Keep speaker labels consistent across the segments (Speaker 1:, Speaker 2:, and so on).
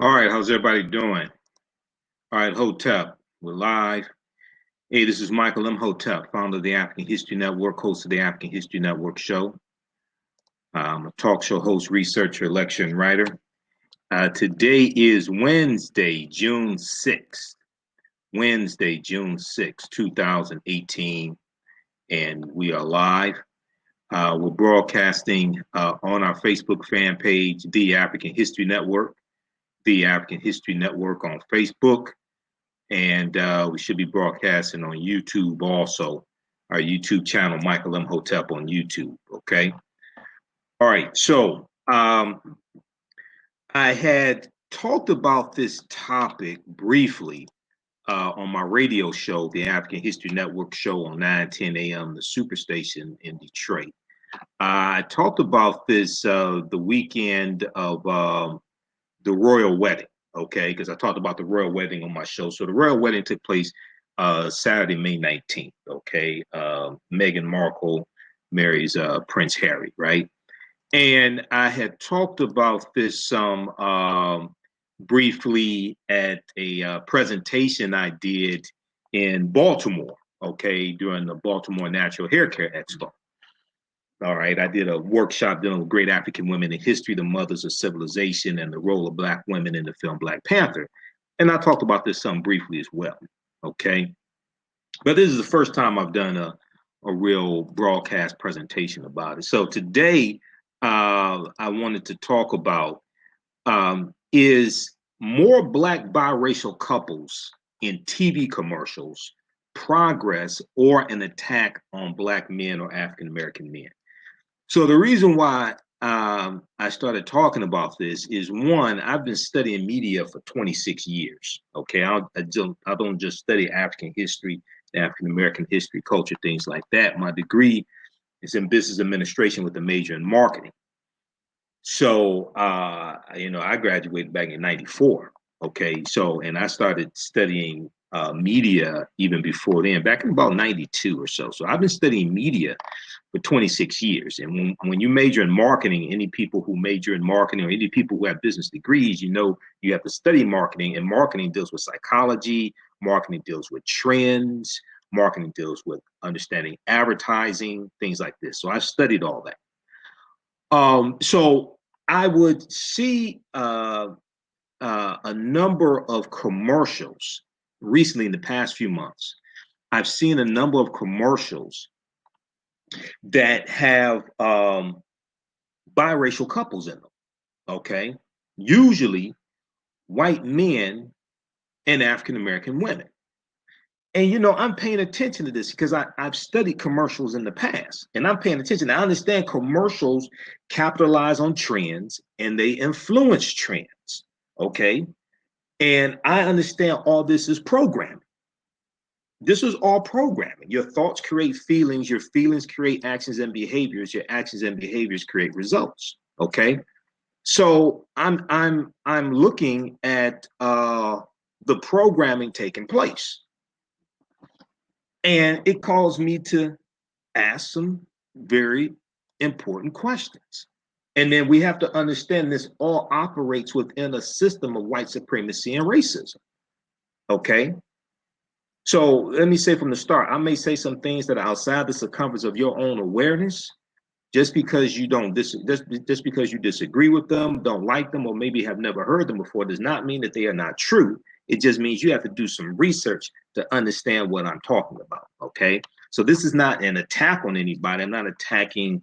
Speaker 1: All right, how's everybody doing? All right, Hotep, we're live. Hey, this is Michael Imhotep, founder of the African History Network, host of the African History Network show. I'm a talk show host, researcher, lecturer, and writer. Today is Wednesday, June 6th. Wednesday, June 6th, 2018, and we are live. We're broadcasting on our Facebook fan page, The African History Network, The African History Network on Facebook. And we should be broadcasting on YouTube also, our YouTube channel, Michael M. Hotep on YouTube. Okay. All right. So I had talked about this topic briefly on my radio show, the African History Network show on 9:10 a.m., the Superstation in Detroit. I talked about this the weekend of the royal wedding, okay? Because I talked about the royal wedding on my show. So the royal wedding took place Saturday, May 19th, okay? Meghan Markle marries Prince Harry, right? And I had talked about this briefly at a presentation I did in Baltimore, okay, during the Baltimore Natural Hair Care Expo. All right, I did a workshop dealing with great African women in history, the mothers of civilization, and the role of Black women in the film Black Panther. And I talked about this some briefly as well. Okay, but this is the first time I've done a real broadcast presentation about it. So today, I wanted to talk about is more Black biracial couples in TV commercials progress or an attack on Black men or African American men? So the reason why I started talking about this is one, I've been studying media for 26 years. Okay, I don't just study African history, African American history, culture, things like that. My degree is in business administration with a major in marketing. So, I graduated back in '94. Okay, so and I started studying media even before then, back in about '92 or so. So I've been studying media for 26 years. And when you major in marketing, any people who major in marketing or any people who have business degrees, you have to study marketing, and marketing deals with psychology, marketing deals with trends, marketing deals with understanding advertising, things like this. So I've studied all that. So I would see a number of commercials recently in the past few months. I've seen a number of commercials that have biracial couples in them. Okay, usually white men and African American women. And I'm paying attention to this because I've studied commercials in the past, and I'm paying attention. I understand commercials capitalize on trends and they influence trends. Okay, and I understand all this is programming. This is all programming. Your thoughts create feelings, your feelings create actions and behaviors, your actions and behaviors create results. Okay, so I'm looking at the programming taking place, and it caused me to ask some very important questions. And then we have to understand this all operates within a system of white supremacy and racism. Okay. So let me say from the start, I may say some things that are outside the circumference of your own awareness. Just because you don't just because you disagree with them, don't like them, or maybe have never heard them before, does not mean that they are not true. It just means you have to do some research to understand what I'm talking about. Okay, so this is not an attack on anybody. I'm not attacking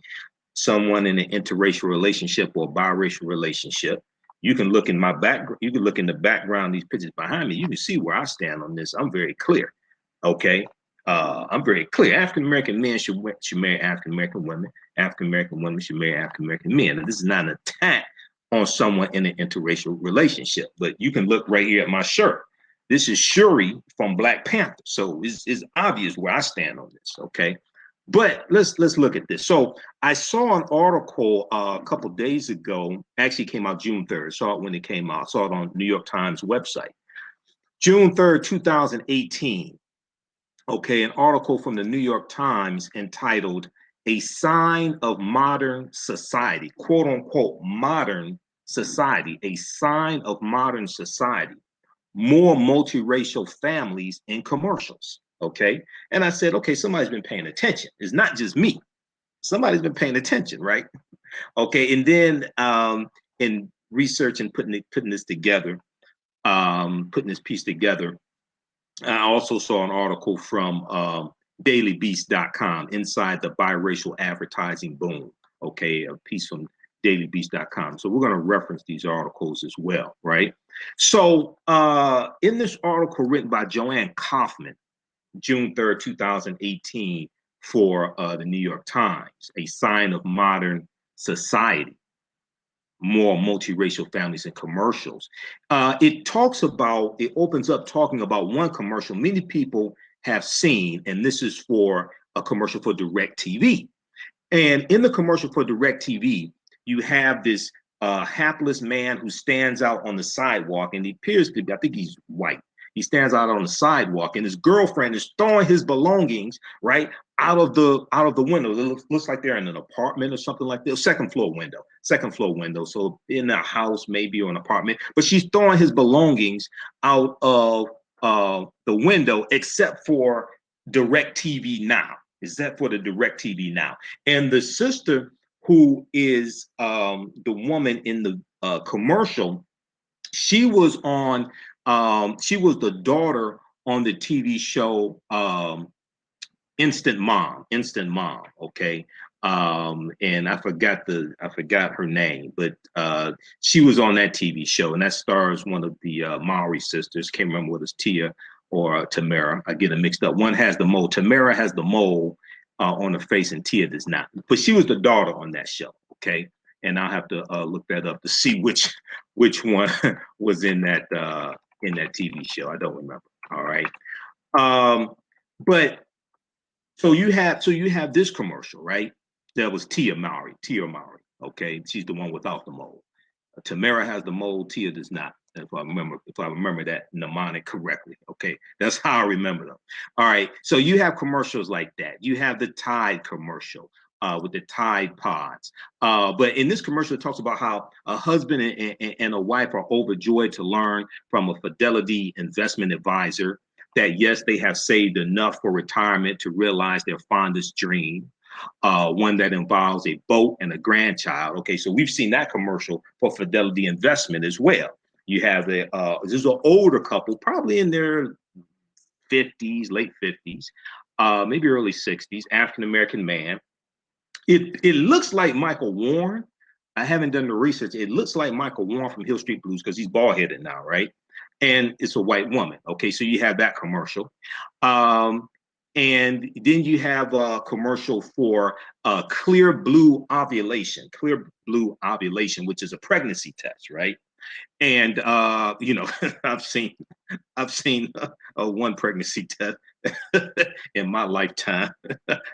Speaker 1: someone in an interracial relationship or biracial relationship. You can look in my background. You can look in the background, these pictures behind me. You can see where I stand on this. I'm very clear. Okay, I'm very clear. African American men should marry African American women. African American women should marry African American men. And this is not an attack on someone in an interracial relationship. But you can look right here at my shirt. This is Shuri from Black Panther. So it's obvious where I stand on this. Okay. But let's look at this. So I saw an article a couple of days ago. Actually came out June 3rd. Saw it when it came out. Saw it on New York Times website. June 3rd, 2018. Okay, an article from the New York Times entitled "A Sign of Modern Society," quote unquote, modern society, a sign of modern society, more multiracial families in commercials. Okay. And I said, okay, somebody's been paying attention. It's not just me. Somebody's been paying attention, right? Okay. And then in research and putting this together, putting this piece together, I also saw an article from dailybeast.com, Inside the Biracial Advertising Boom. Okay, a piece from dailybeast.com. So we're going to reference these articles as well, right? So in this article written by Joanne Kaufman, June 3rd, 2018, for the New York Times, A Sign of Modern Society, more multiracial families and commercials. It opens up talking about one commercial many people have seen, and this is for a commercial for DirecTV. And in the commercial for DirecTV, you have this hapless man who stands out on the sidewalk, and he appears to be, I think he's white. He stands out on the sidewalk, and his girlfriend is throwing his belongings right out of the window. It looks like they're in an apartment or something like that. Second floor window. So in a house, maybe, or an apartment. But she's throwing his belongings out of the window, except for DirecTV Now. Except for the DirecTV Now, and the sister who is the woman in the commercial, she was on. She was the daughter on the TV show Instant Mom. Okay. And I forgot her name, but she was on that TV show, and that stars one of the Maori sisters. Can't remember whether it's Tia or Tamara. I get it mixed up. One has the mole. Tamara has the mole on her face, and Tia does not. But she was the daughter on that show. Okay. And I'll have to look that up to see which one was in that TV show. I don't remember. All right. But so you have this commercial, right? That was Tia Mowry. Okay, she's the one without the mole. Tamara has the mole. Tia does not. If I remember that mnemonic correctly. Okay, that's how I remember them. All right. So you have commercials like that. You have the Tide commercial. With the Tide Pods. But in this commercial, it talks about how a husband and a wife are overjoyed to learn from a Fidelity investment advisor that, yes, they have saved enough for retirement to realize their fondest dream, one that involves a boat and a grandchild. Okay, so we've seen that commercial for Fidelity Investment as well. You have this is an older couple, probably in their 50s, late 50s, maybe early 60s, African-American man. It looks like Michael Warren. I haven't done the research. It looks like Michael Warren from Hill Street Blues because he's bald-headed now, right? And it's a white woman. Okay, so you have that commercial. And then you have a commercial for clear blue ovulation, which is a pregnancy test, right? And I've seen one pregnancy test in my lifetime.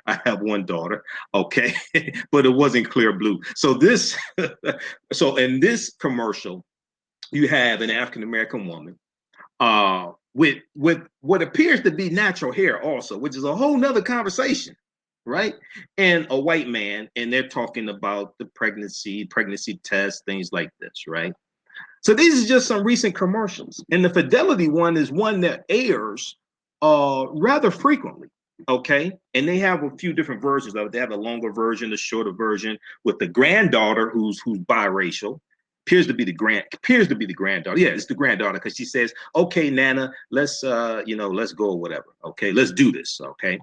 Speaker 1: I have one daughter, okay, but it wasn't clear blue. So in this commercial, you have an African American woman with what appears to be natural hair, also, which is a whole nother conversation, right? And a white man, and they're talking about the pregnancy test, things like this, right? So these are just some recent commercials. And the Fidelity one is one that airs rather frequently. Okay. And they have a few different versions of it. They have a longer version, a shorter version with the granddaughter who's biracial. Appears to be the granddaughter. Yeah, it's the granddaughter because she says, okay, Nana, let's let's go or whatever. Okay, let's do this. Okay.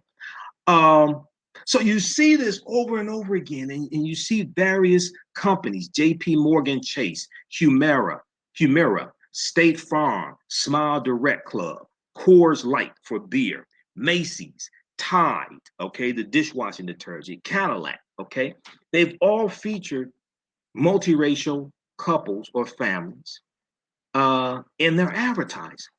Speaker 1: So you see this over and over again, and you see various companies, JP Morgan Chase, Humira, State Farm, Smile Direct Club, Coors Light for beer, Macy's, Tide, okay, the dishwashing detergent, Cadillac, okay. They've all featured multiracial couples or families in their advertising.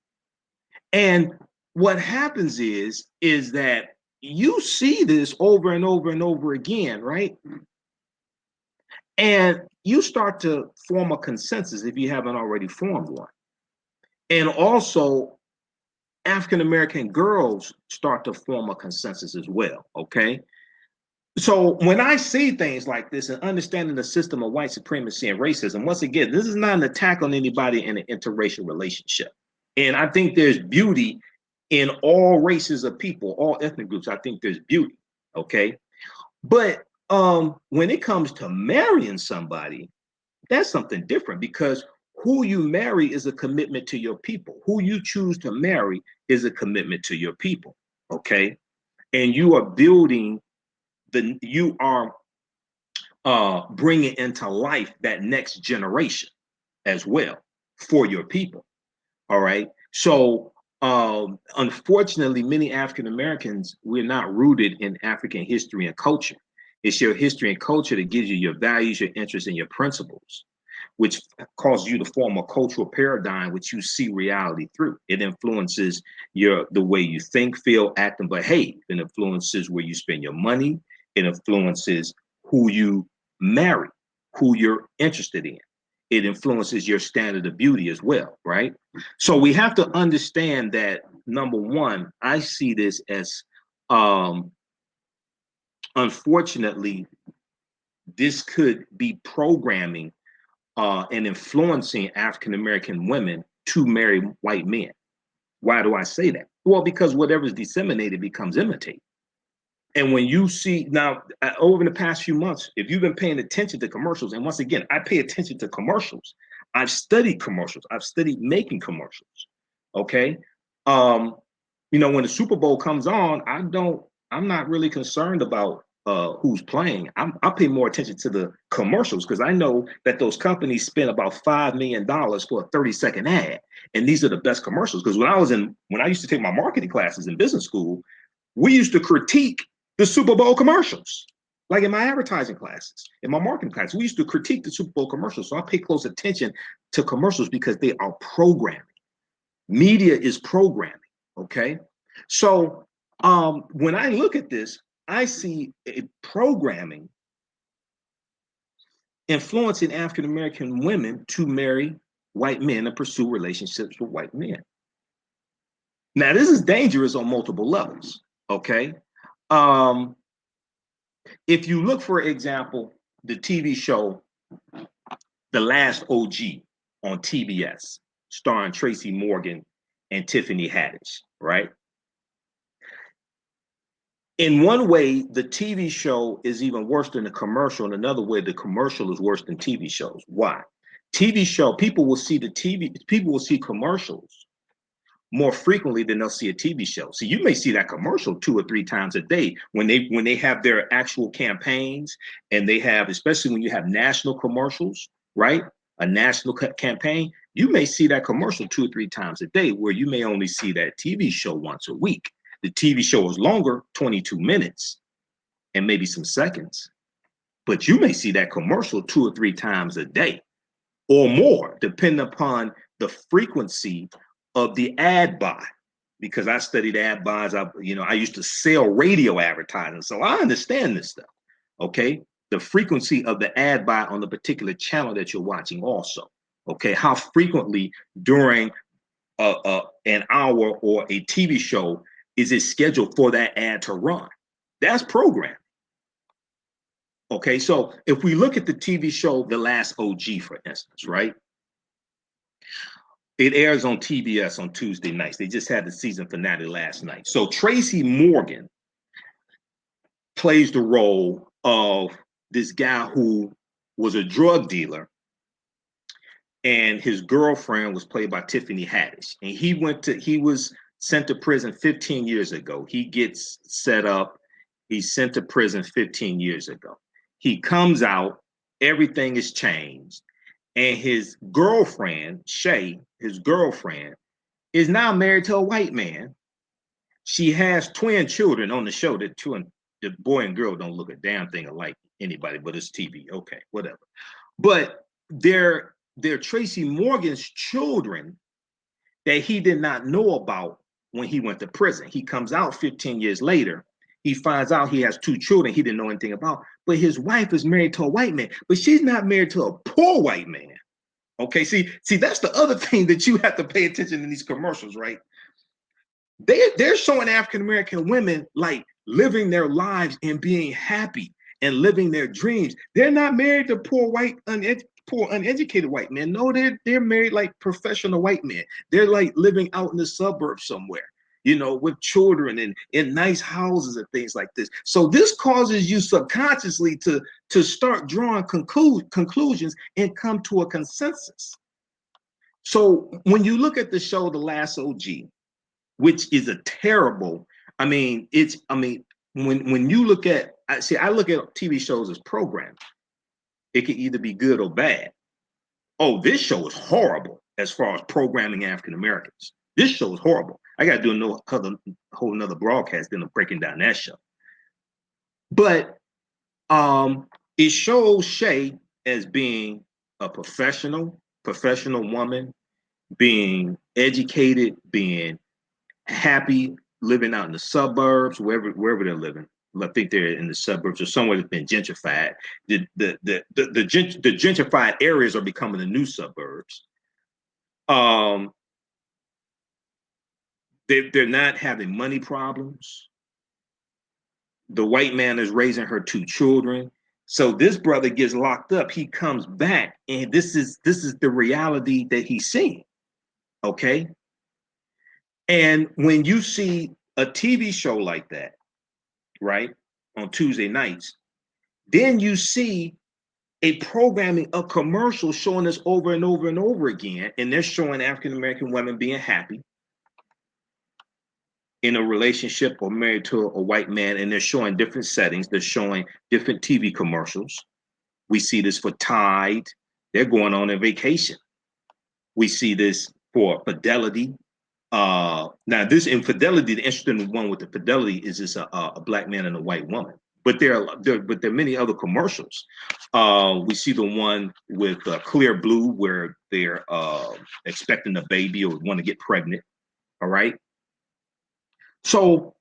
Speaker 1: And what happens is that you see this over and over and over again, right? And you start to form a consensus if you haven't already formed one. And also, African American girls start to form a consensus as well, okay? So when I see things like this and understanding the system of white supremacy and racism, once again, this is not an attack on anybody in an interracial relationship. And I think there's beauty in all races of people, all ethnic groups. I think there's beauty. Okay. But when it comes to marrying somebody, that's something different because who you marry is a commitment to your people. Who you choose to marry is a commitment to your people. Okay. And you are building you are bringing into life that next generation as well for your people. All right. So, unfortunately, many African Americans, we're not rooted in African history and culture. It's your history and culture that gives you your values, your interests, and your principles, which causes you to form a cultural paradigm which you see reality through. It influences the way you think, feel, act, and behave. It influences where you spend your money. It influences who you marry, who you're interested in. It influences your standard of beauty as well, right? So we have to understand that number one, I see this as unfortunately, this could be programming and influencing African American women to marry white men. Why do I say that? Well, because whatever is disseminated becomes imitated. And when you see now, over the past few months, if you've been paying attention to commercials, and once again, I pay attention to commercials. I've studied commercials. I've studied making commercials. Okay. Um, when the Super Bowl comes on, I'm not really concerned about who's playing. I pay more attention to the commercials because I know that those companies spend about $5 million for a 30-second ad. And these are the best commercials. Because when I used to take my marketing classes in business school, we used to critique the Super Bowl commercials. Like in my advertising classes, in my marketing classes, we used to critique the Super Bowl commercials. So I pay close attention to commercials because they are programming. Media is programming. Okay. So when I look at this, I see a programming influencing African American women to marry white men and pursue relationships with white men. Now, this is dangerous on multiple levels. Okay. Um, if you look, for example, the TV show The Last OG on TBS, starring Tracy Morgan and Tiffany Haddish, right? In one way, the TV show is even worse than the commercial. In another way, the commercial is worse than TV shows. Why? TV show, people will see commercials more frequently than they'll see a TV show. So you may see that commercial 2 or 3 times a day when they have their actual campaigns, and they have, especially when you have national commercials, right? A national campaign, you may see that commercial 2 or 3 times a day, where you may only see that TV show once a week. The TV show is longer, 22 minutes and maybe some seconds, but you may see that commercial 2 or 3 times a day or more, depending upon the frequency of the ad buy. Because I studied ad buys, I used to sell radio advertising, so I understand this stuff. Okay, the frequency of the ad buy on the particular channel that you're watching, also. Okay, how frequently during an hour or a TV show is it scheduled for that ad to run? That's programming. Okay, so if we look at the TV show The Last OG, for instance, right? It airs on TBS on Tuesday nights. They just had the season finale last night. So Tracy Morgan plays the role of this guy who was a drug dealer, and his girlfriend was played by Tiffany Haddish. And he was sent to prison 15 years ago. He gets set up. He's sent to prison 15 years ago. He comes out, everything is changed. And his girlfriend, Shay, his girlfriend, is now married to a white man. She has twin children on the show. The boy and girl don't look a damn thing alike anybody, but it's TV. Okay, whatever. But they're Tracy Morgan's children that he did not know about when he went to prison. He comes out 15 years later. He finds out he has 2 children he didn't know anything about. But his wife is married to a white man, but she's not married to a poor white man. Okay, see, that's the other thing that you have to pay attention in these commercials, right? They're showing African American women like living their lives and being happy and living their dreams. They're not married to poor uneducated white men. No, they're married like professional white men. They're like living out in the suburbs somewhere, you know, with children and in nice houses and things like this. So this causes you subconsciously to start drawing conclusions and come to a consensus. So when you look at the show The Last OG, which is a terrible, when you look at, I look at TV shows as programming. It can either be good or bad. Oh, this show is horrible as far as programming African Americans. This show is horrible. I got to do a whole another broadcast then of breaking down that show. But it shows Shay as being a professional woman, being educated, being happy, living out in the suburbs, wherever they're living. I think they're in the suburbs or somewhere that's been gentrified. The gentrified areas are becoming the new suburbs. They're not having money problems. The white man is raising her 2 children. So this brother gets locked up. He comes back, and this is the reality that he's seeing. Okay. And when you see a TV show like that, right, on Tuesday nights, then you see a programming of commercials showing this over and over and over again, and they're showing African American women being happy in a relationship or married to a white man, and they're showing different settings. They're showing different TV commercials. We see this for Tide. They're going on a vacation. We see this for Fidelity. Now, this infidelity, the interesting one with the fidelity is this a black man and a white woman. But there are many other commercials. We see the one with Clear Blue where they're expecting a baby or want to get pregnant. All right. So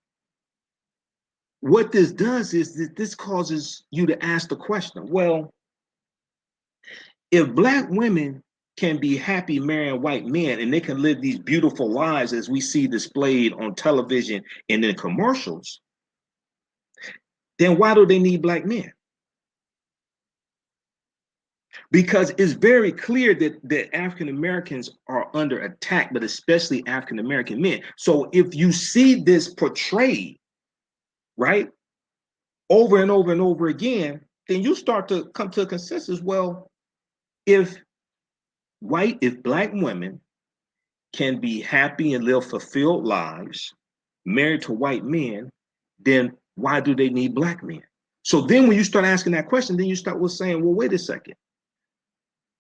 Speaker 1: what this does is that this causes you to ask the question, well, if black women can be happy marrying white men and they can live these beautiful lives as we see displayed on television and in commercials, then why do they need black men? Because it's very clear that African Americans are under attack, but especially African American men. So if you see this portrayed, right, over and over and over again, then you start to come to a consensus. Well, if black women can be happy and live fulfilled lives, married to white men, then why do they need black men? So then when you start asking that question, then you start with saying, well, wait a second.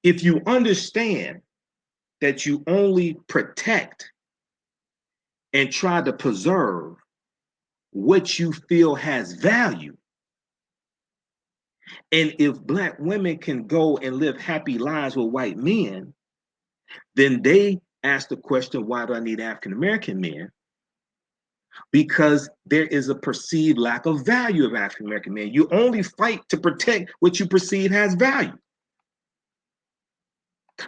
Speaker 1: If you understand that you only protect and try to preserve what you feel has value, and if black women can go and live happy lives with white men, then they ask the question, why do I need African American men? Because there is a perceived lack of value of African American men. You only fight to protect what you perceive has value.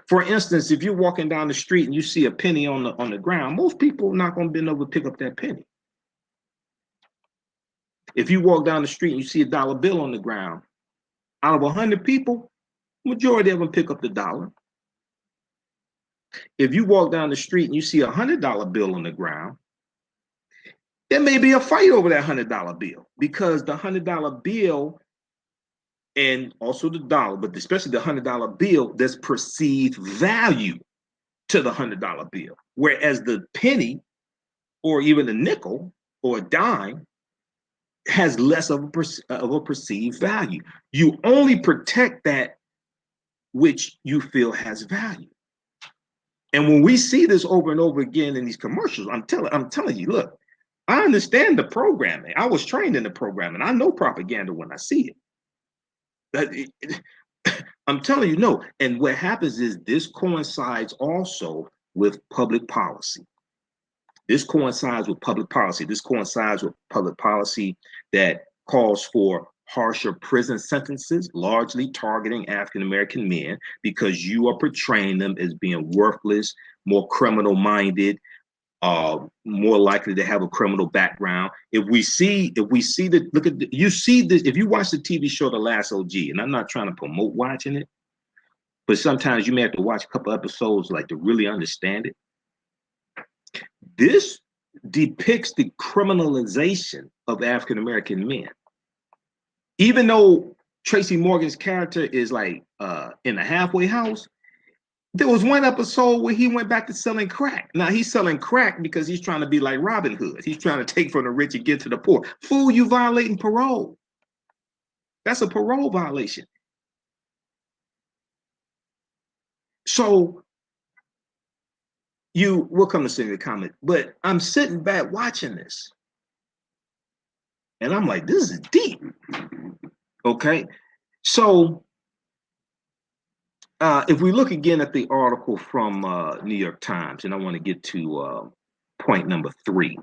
Speaker 1: For instance, if you're walking down the street and you see a penny on the ground, most people are not going to be able to pick up that penny. If you walk down the street and you see a dollar bill on the ground, out of 100 people, majority of them pick up the dollar. If you walk down the street and you see $100 bill on the ground, there may be a fight over that $100 bill because the $100 bill and also the dollar, but especially the $100 bill, there's perceived value to the $100 bill. Whereas the penny or even a nickel or a dime has less of a perceived value. You only protect that which you feel has value. And when we see this over and over again in these commercials, I'm telling you, look, I understand the programming. I was trained in the programming. I know propaganda when I see it. I'm telling you, no. And what happens is this coincides also with public policy. This coincides with public policy. This coincides with public policy that calls for harsher prison sentences, largely targeting African American men, because you are portraying them as being worthless, more criminal minded, more likely to have a criminal background. If we see the look at you see this, if you watch the TV show The Last OG, and I'm not trying to promote watching it, but sometimes you may have to watch a couple episodes like to really understand it. This depicts the criminalization of African American men. Even though Tracy Morgan's character is like in a halfway house, there was one episode where he went back to selling crack. Now he's selling crack because he's trying to be like Robin Hood. He's trying to take from the rich and give to the poor. Fool, you violating parole. That's a parole violation. So we'll come to see the comment, but I'm sitting back watching this. And I'm like, this is deep. Okay. So if we look again at the article from New York Times, and I want to get to point number 3,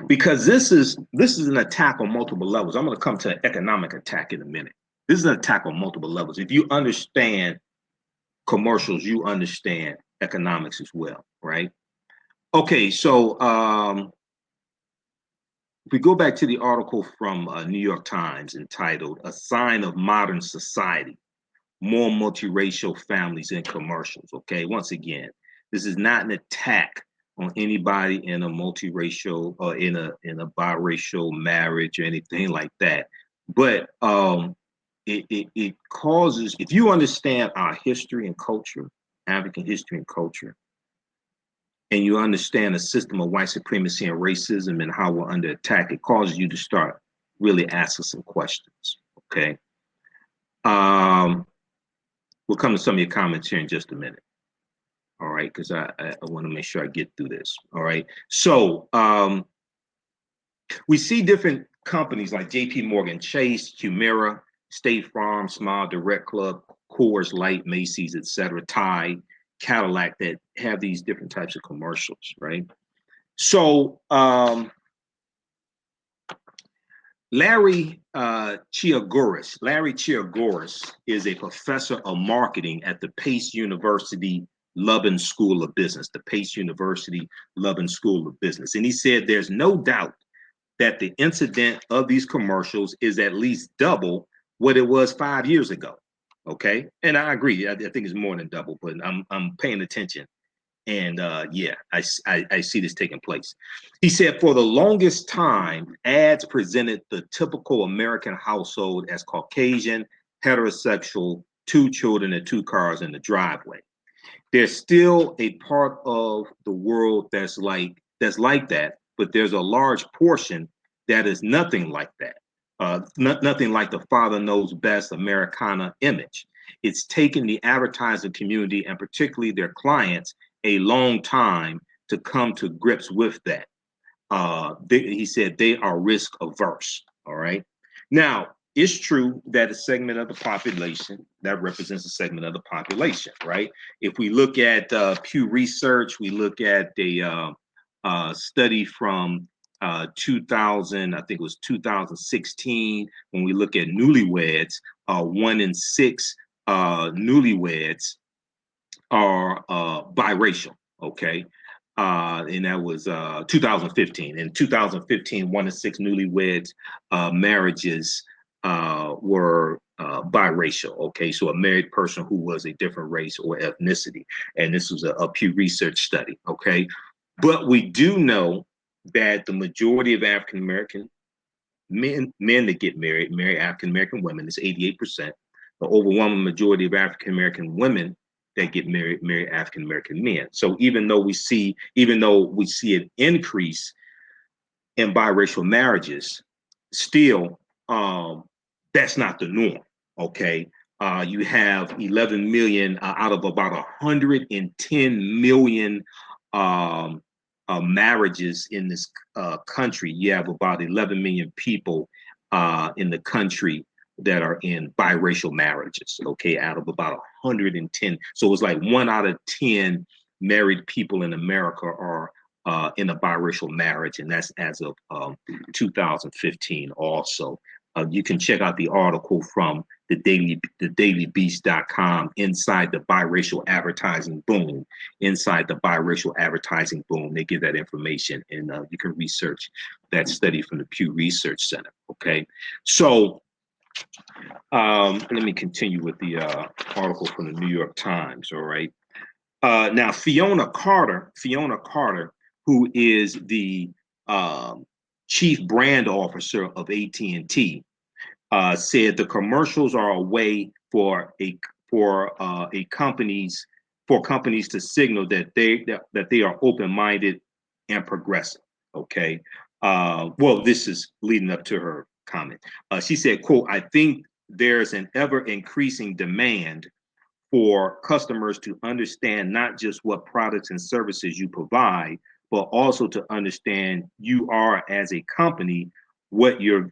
Speaker 1: because this is an attack on multiple levels. I'm going to come to an economic attack in a minute. This is an attack on multiple levels. If you understand commercials, you understand economics as well, right? Okay, so if we go back to the article from New York Times entitled "A Sign of Modern Society: More Multiracial Families in Commercials." Okay, once again, this is not an attack on anybody in a multiracial or in a biracial marriage or anything like that, but it causes, if you understand our history and culture, African history and culture, and you understand the system of white supremacy and racism and how we're under attack, it causes you to start really asking some questions. Okay. We'll come to some of your comments here in just a minute. All right, because I want to make sure I get through this. All right. So we see different companies like JP Morgan Chase, Humira, State Farm, Smile, Direct Club, Coors Light, Macy's, etc., Tide, Cadillac, that have these different types of commercials, right? So Larry Chiagoris is a professor of marketing at the Pace University Lubbock School of Business, the Pace University Lubbock School of Business. And he said there's no doubt that the incident of these commercials is at least double what it was 5 years ago. Okay. And I agree. I think it's more than double, but I'm paying attention. And yeah, I see this taking place. He said, for the longest time, ads presented the typical American household as Caucasian, heterosexual, 2 children and 2 cars in the driveway. There's still a part of the world that's like that, but there's a large portion that is nothing like that. Nothing like the father knows best Americana image. It's taken the advertising community and particularly their clients a long time to come to grips with that. He said they are risk averse. All right. Now, it's true that a segment of the population that represents a segment of the population, right? If we look at Pew Research, we look at the study from 2000, I think it was 2016, when we look at newlyweds, 1 in 6 newlyweds are biracial, okay? And that was 2015. In 2015, 1 in 6 newlyweds marriages were biracial, okay? So a married person who was a different race or ethnicity. And this was a Pew Research study, okay? But we do know that the majority of African American men that get marry African American women. It's 88%. The overwhelming majority of African American women that get marry African American men. So even though we see an increase in biracial marriages, still that's not the norm. Okay. You have 11 million out of about 110 million marriages in this country. You have about 11 million people in the country that are in biracial marriages, okay, out of about 110. So it's like 1 out of 10 married people in America are in a biracial marriage, and that's as of 2015 also. You can check out the article from thedailybeast.com, inside the biracial advertising boom. Inside the biracial advertising boom, they give that information, and you can research that study from the Pew Research Center. Okay, so let me continue with the article from the New York Times. All right. Now, Fiona Carter, who is the chief brand officer of AT&T, said the commercials are a way for companies to signal that they are open-minded and progressive. Okay. Well, this is leading up to her comment. She said, "quote, I think there's an ever-increasing demand for customers to understand not just what products and services you provide, but also to understand you are as a company, what your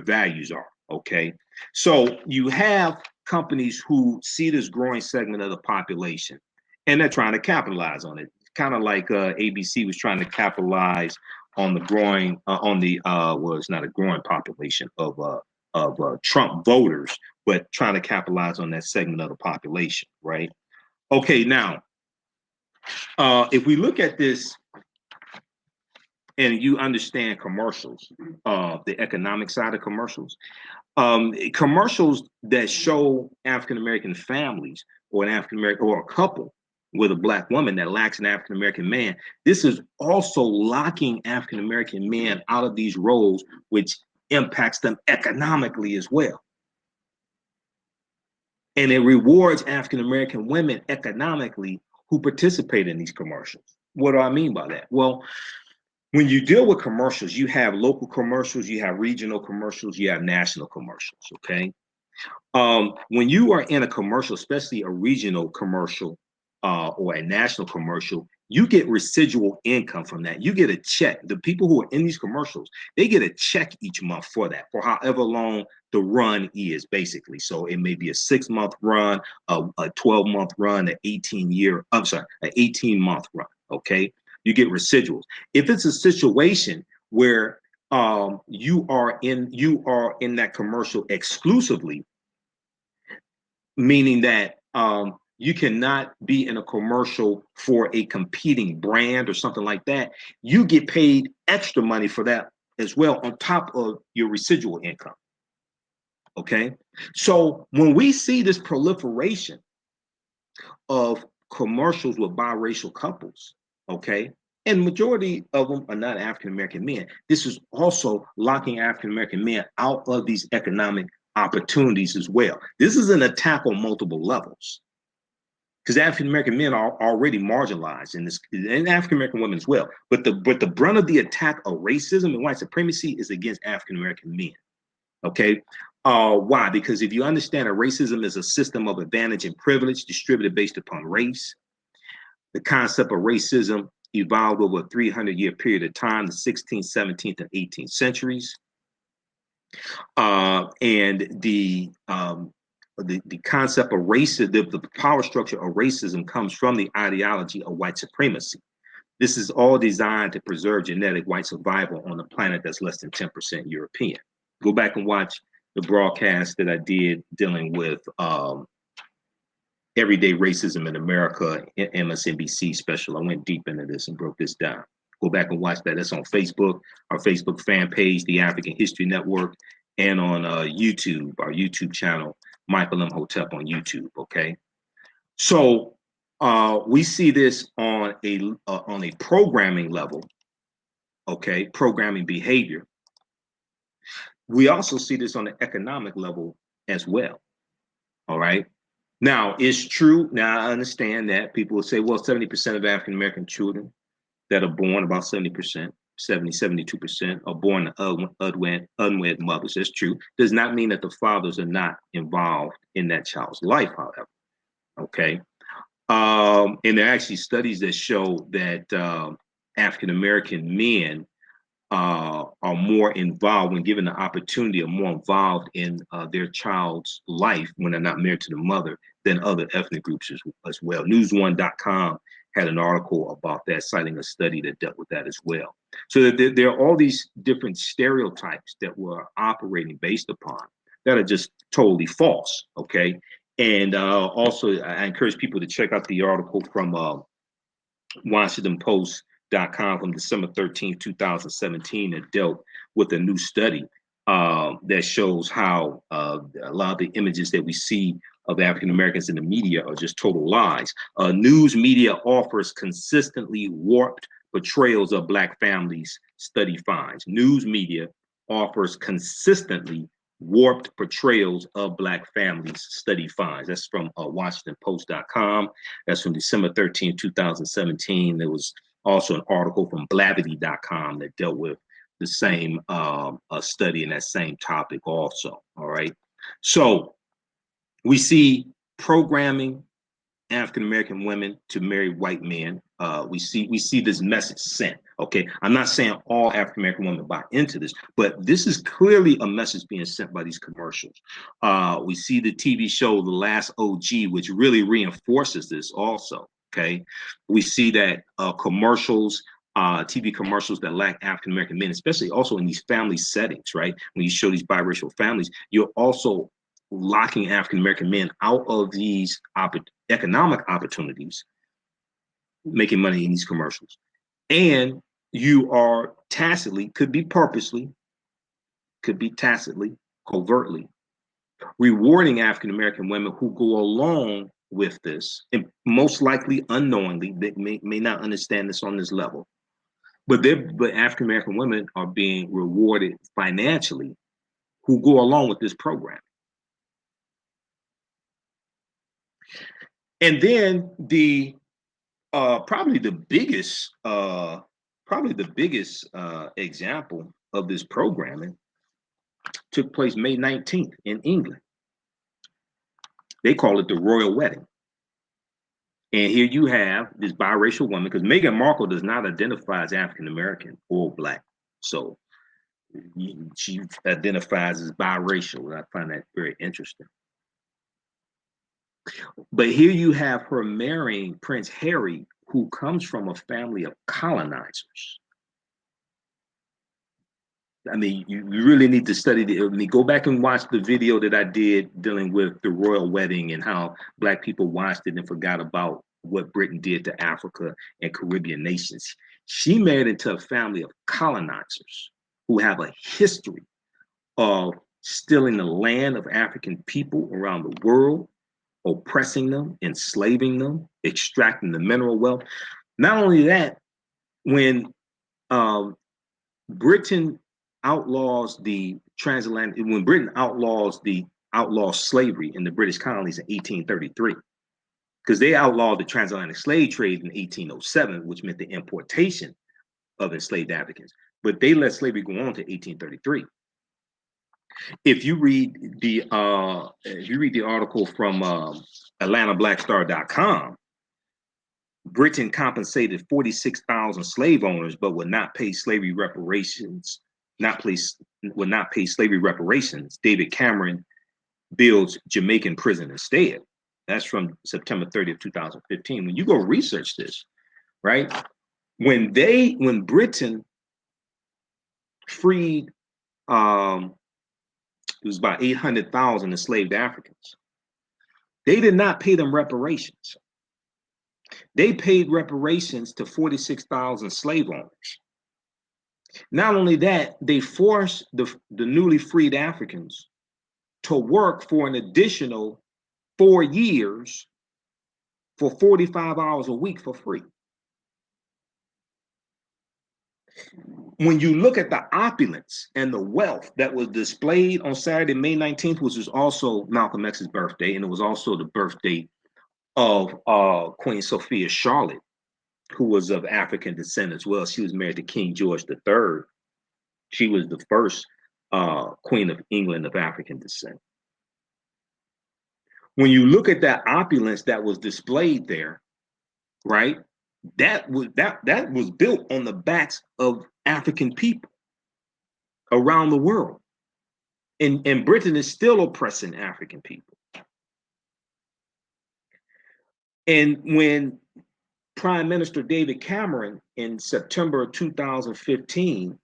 Speaker 1: values are." Okay, so you have companies who see this growing segment of the population, and they're trying to capitalize on it. Kind of like ABC was trying to capitalize on the growing well, it's not a growing population of Trump voters, but trying to capitalize on that segment of the population, right? Okay, now, if we look at this and you understand commercials, the economic side of commercials, commercials that show African-American families or an African-American or a couple with a Black woman that lacks an African-American man, this is also locking African-American men out of these roles, which impacts them economically as well. And it rewards African-American women economically who participate in these commercials. What do I mean by that? Well, when you deal with commercials, you have local commercials, you have regional commercials, you have national commercials, okay? When you are in a commercial, especially a regional commercial or a national commercial, you get residual income from that. You get a check. The people who are in these commercials, they get a check each month for that, for however long the run is, basically. So it may be a 6-month run, a 12-month run, an 18-month run, okay? You get residuals. If it's a situation where you are in that commercial exclusively, meaning that you cannot be in a commercial for a competing brand or something like that, you get paid extra money for that as well on top of your residual income. Okay, so when we see this proliferation of commercials with biracial couples, okay, and majority of them are not African-American men, this is also locking African-American men out of these economic opportunities as well. This is an attack on multiple levels, because African-American men are already marginalized in this, and African-American women as well. But the brunt of the attack of racism and white supremacy is against African-American men. Okay, why? Because if you understand that racism is a system of advantage and privilege distributed based upon race, the concept of racism evolved over a 300-year period of time, the 16th, 17th, and 18th centuries. And the concept of racism, the power structure of racism comes from the ideology of white supremacy. This is all designed to preserve genetic white survival on a planet that's less than 10% European. Go back and watch the broadcast that I did dealing with everyday racism in America, MSNBC special. I went deep into this and broke this down. Go back and watch that. That's on Facebook, our Facebook fan page, the African History Network, and on YouTube, our YouTube channel, Michael Imhotep on YouTube. Okay, so we see this on a programming level. Okay, programming behavior. We also see this on the economic level as well. All right. Now, it's true. Now, I understand that people will say, well, 70% of African American children that are born, about 70%, 72% are born to unwed mothers. That's true. Does not mean that the fathers are not involved in that child's life, however. Okay. And there are actually studies that show that African American men are more involved, when given the opportunity, are more involved in their child's life when they're not married to the mother than other ethnic groups as well. News1.com had an article about that, citing a study that dealt with that as well. So that there are all these different stereotypes that we're operating based upon that are just totally false. Okay. And also, I encourage people to check out the article from WashingtonPost.com from December 13th, 2017, that dealt with a new study that shows how a lot of the images that we see of African Americans in the media are just total lies. News media offers consistently warped portrayals of Black families, study finds. News media offers consistently warped portrayals of Black families, study finds. That's from WashingtonPost.com. That's from December 13th, 2017. There was also an article from Blavity.com that dealt with the same study in that same topic also. All right. So we see programming African American women to marry white men. We see this message sent. Okay, I'm not saying all African American women buy into this, but this is clearly a message being sent by these commercials. We see the TV show The Last OG, which really reinforces this also. Okay, we see that commercials. TV commercials that lack African American men, especially also in these family settings, right? When you show these biracial families, you're also locking African American men out of these economic opportunities, making money in these commercials. And you are tacitly, could be purposely, could be tacitly, covertly, rewarding African American women who go along with this, and most likely unknowingly, they may not understand this on this level. But African American women are being rewarded financially who go along with this program. And then the probably the biggest example of this programming took place May 19th in England. They call it the royal wedding. And here you have this biracial woman, because Meghan Markle does not identify as African American or Black. So she identifies as biracial, and I find that very interesting. But here you have her marrying Prince Harry, who comes from a family of colonizers. I mean, you really need to study go back and watch the video that I did dealing with the royal wedding and how Black people watched it and forgot about what Britain did to Africa and Caribbean nations. She married into a family of colonizers who have a history of stealing the land of African people around the world, oppressing them, enslaving them, extracting the mineral wealth. Not only that, when Britain outlaws the transatlantic, when Britain outlaws slavery in the British colonies in 1833, because they outlawed the transatlantic slave trade in 1807, which meant the importation of enslaved Africans. But they let slavery go on to 1833. If you read the article from AtlantaBlackStar.com, Britain compensated 46,000 slave owners, but would not pay slavery reparations. Would not pay slavery reparations. David Cameron builds Jamaican prison instead. That's from September 30th, 2015. When you go research this, right? When Britain freed, it was about 800,000 enslaved Africans. They did not pay them reparations. They paid reparations to 46,000 slave owners. Not only that, they forced the newly freed Africans to work for an additional 4 years for 45 hours a week for free. When you look at the opulence and the wealth that was displayed on Saturday, May 19th, which was also Malcolm X's birthday, and it was also the birthday of Queen Sophia Charlotte, who was of African descent as well. She was married to King George III. She was the first Queen of England of African descent. When you look at that opulence that was displayed there, right? That was built on the backs of African people around the world. And Britain is still oppressing African people. And when Prime Minister David Cameron in September 2015,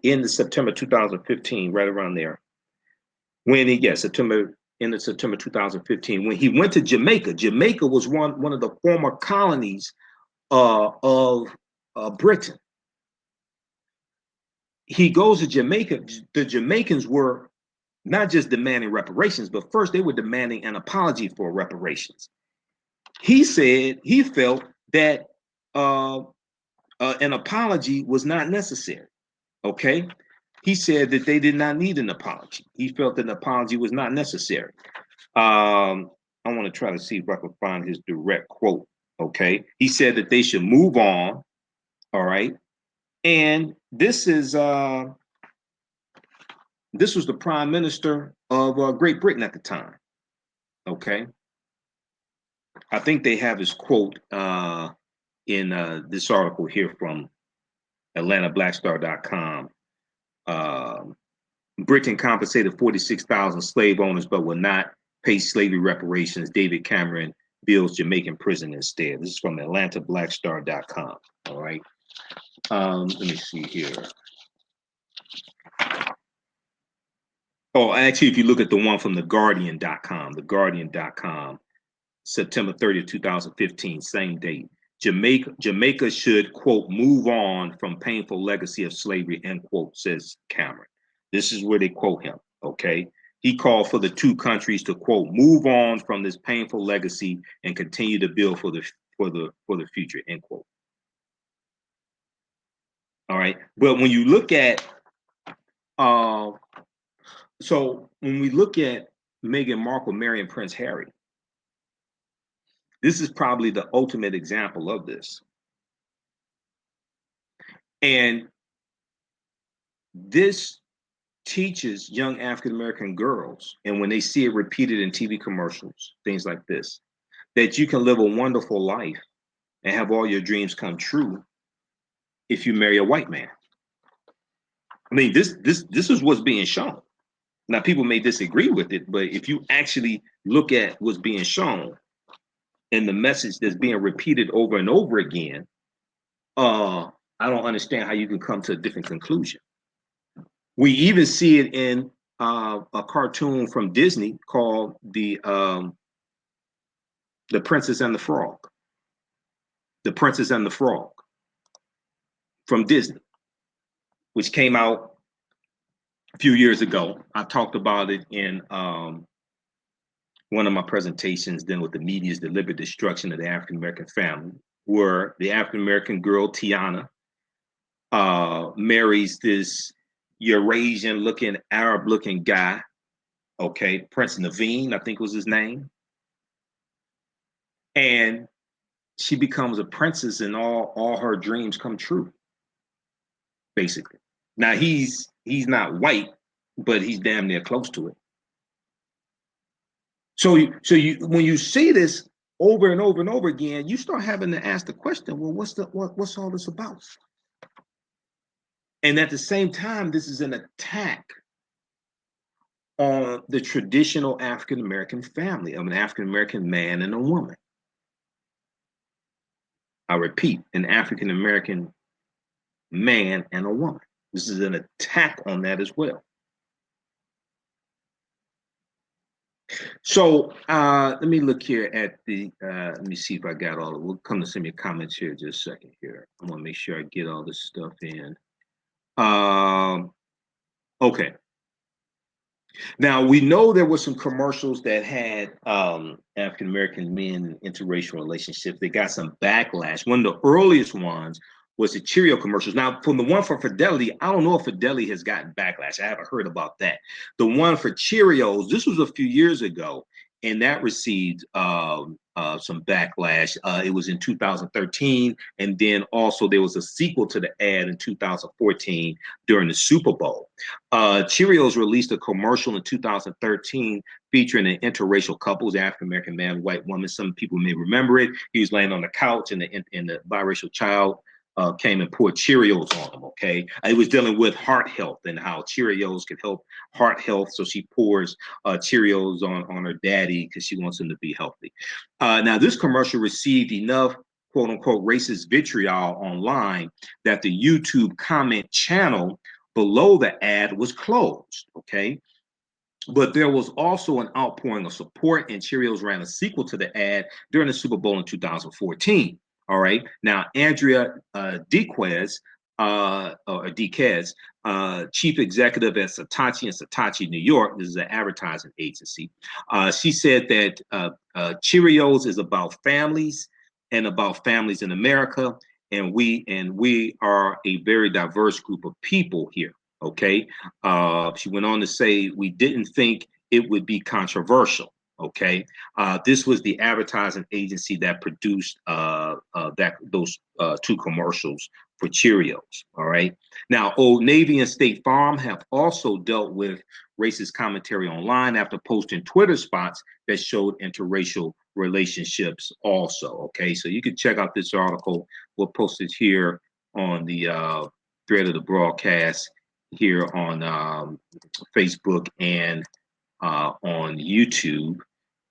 Speaker 1: in the September 2015, right around there, when he, yeah, September, in the September 2015, when he went to Jamaica. Jamaica was one of the former colonies of Britain. He goes to Jamaica. The Jamaicans were not just demanding reparations, but first they were demanding an apology for reparations. He said he felt that an apology was not necessary. Okay. He said that they did not need an apology. He felt that an apology was not necessary. I want to try to see if I can find his direct quote. Okay. He said that they should move on. All right. And this was the prime minister of Great Britain at the time. Okay. I think they have his quote in this article here from AtlantaBlackStar.com. Britain compensated 46,000 slave owners, but will not pay slavery reparations. David Cameron builds Jamaican prison instead. This is from AtlantaBlackStar.com. All right. Let me see here. Oh, actually, if you look at the one from theguardian.com, September 30th, 2015, same date. Jamaica should, quote, move on from painful legacy of slavery, end quote, says Cameron. This is where they quote him, okay? He called for the two countries to, quote, move on from this painful legacy and continue to build for the future, end quote. All right. But when you look at so when we look at Meghan Markle marrying Prince Harry, this is probably the ultimate example of this. And this teaches young African American girls, and when they see it repeated in TV commercials, things like this, that you can live a wonderful life and have all your dreams come true if you marry a white man. I mean, this is what's being shown. Now, people may disagree with it, but if you actually look at what's being shown and the message that's being repeated over and over again, I don't understand how you can come to a different conclusion. We even see it in a cartoon from Disney called The Princess and the Frog. The Princess and the Frog from Disney, which came out a few years ago. I talked about it in one of my presentations, then with the media's deliberate destruction of the African American family, where the African American girl Tiana marries this Eurasian looking, Arab looking guy, okay, Prince Naveen, I think was his name. And she becomes a princess and all her dreams come true, basically. Now he's not white, but he's damn near close to it. So when you see this over and over and over again, you start having to ask the question, well, what's all this about? And at the same time, this is an attack on the traditional African American family of an African American man and a woman. I repeat, an African American man and a woman. This is an attack on that as well. So let me look here at the, let me see if I got all of it. We'll come to some of your comments here in just a second here. I want to make sure I get all this stuff in. Okay. Now, we know there were some commercials that had African-American men in interracial relationships. They got some backlash. One of the earliest ones was the Cheerio commercials. Now, from the one for Fidelity, I don't know if Fidelity has gotten backlash. I haven't heard about that. The one for Cheerios, this was a few years ago, and that received some backlash. It was in 2013, and then also there was a sequel to the ad in 2014 during the Super Bowl. Cheerios released a commercial in 2013 featuring an interracial couple, African-American man, white woman. Some people may remember it. He was laying on the couch, and the biracial child came and poured Cheerios on them. Okay, it was dealing with heart health and how Cheerios can help heart health. So she pours Cheerios on her daddy because she wants him to be healthy. Now, this commercial received enough quote unquote racist vitriol online that the YouTube comment channel below the ad was closed. Okay. But there was also an outpouring of support, and Cheerios ran a sequel to the ad during the Super Bowl in 2014. All right. Now, Andrea Dequez, chief executive at Saatchi and Saatchi New York, this is an advertising agency, she said that Cheerios is about families and about families in America, and we are a very diverse group of people here. Okay. She went on to say, we didn't think it would be controversial. Okay. This was the advertising agency that produced those two commercials for Cheerios. All right. Now, Old Navy and State Farm have also dealt with racist commentary online after posting Twitter spots that showed interracial relationships also. Okay. So you can check out this article. We'll post it here on the thread of the broadcast here on Facebook and on YouTube.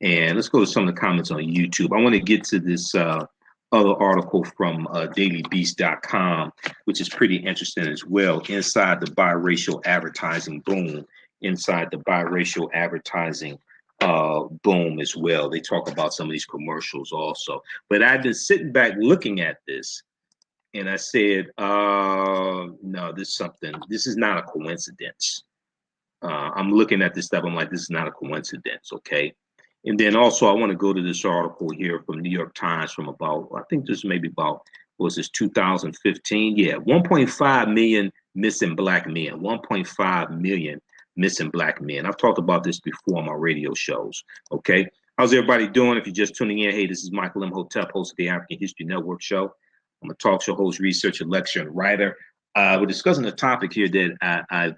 Speaker 1: And let's go to some of the comments on YouTube. I want to get to this other article from dailybeast.com, which is pretty interesting as well. Inside the biracial advertising boom, inside the biracial advertising boom as well. They talk about some of these commercials also. But I've been sitting back looking at this, and I said, no, this is not a coincidence. I'm looking at this stuff. I'm like, this is not a coincidence. Okay. And then also I want to go to this article here from New York Times from about, I think this maybe about, was this 2015? Yeah. 1.5 million missing black men, 1.5 million missing black men. I've talked about this before on my radio shows. Okay. How's everybody doing? If you're just tuning in, hey, this is Michael Imhotep, host of the African History Network show. I'm a talk show host, researcher, lecturer, and writer. We're discussing a topic here that I've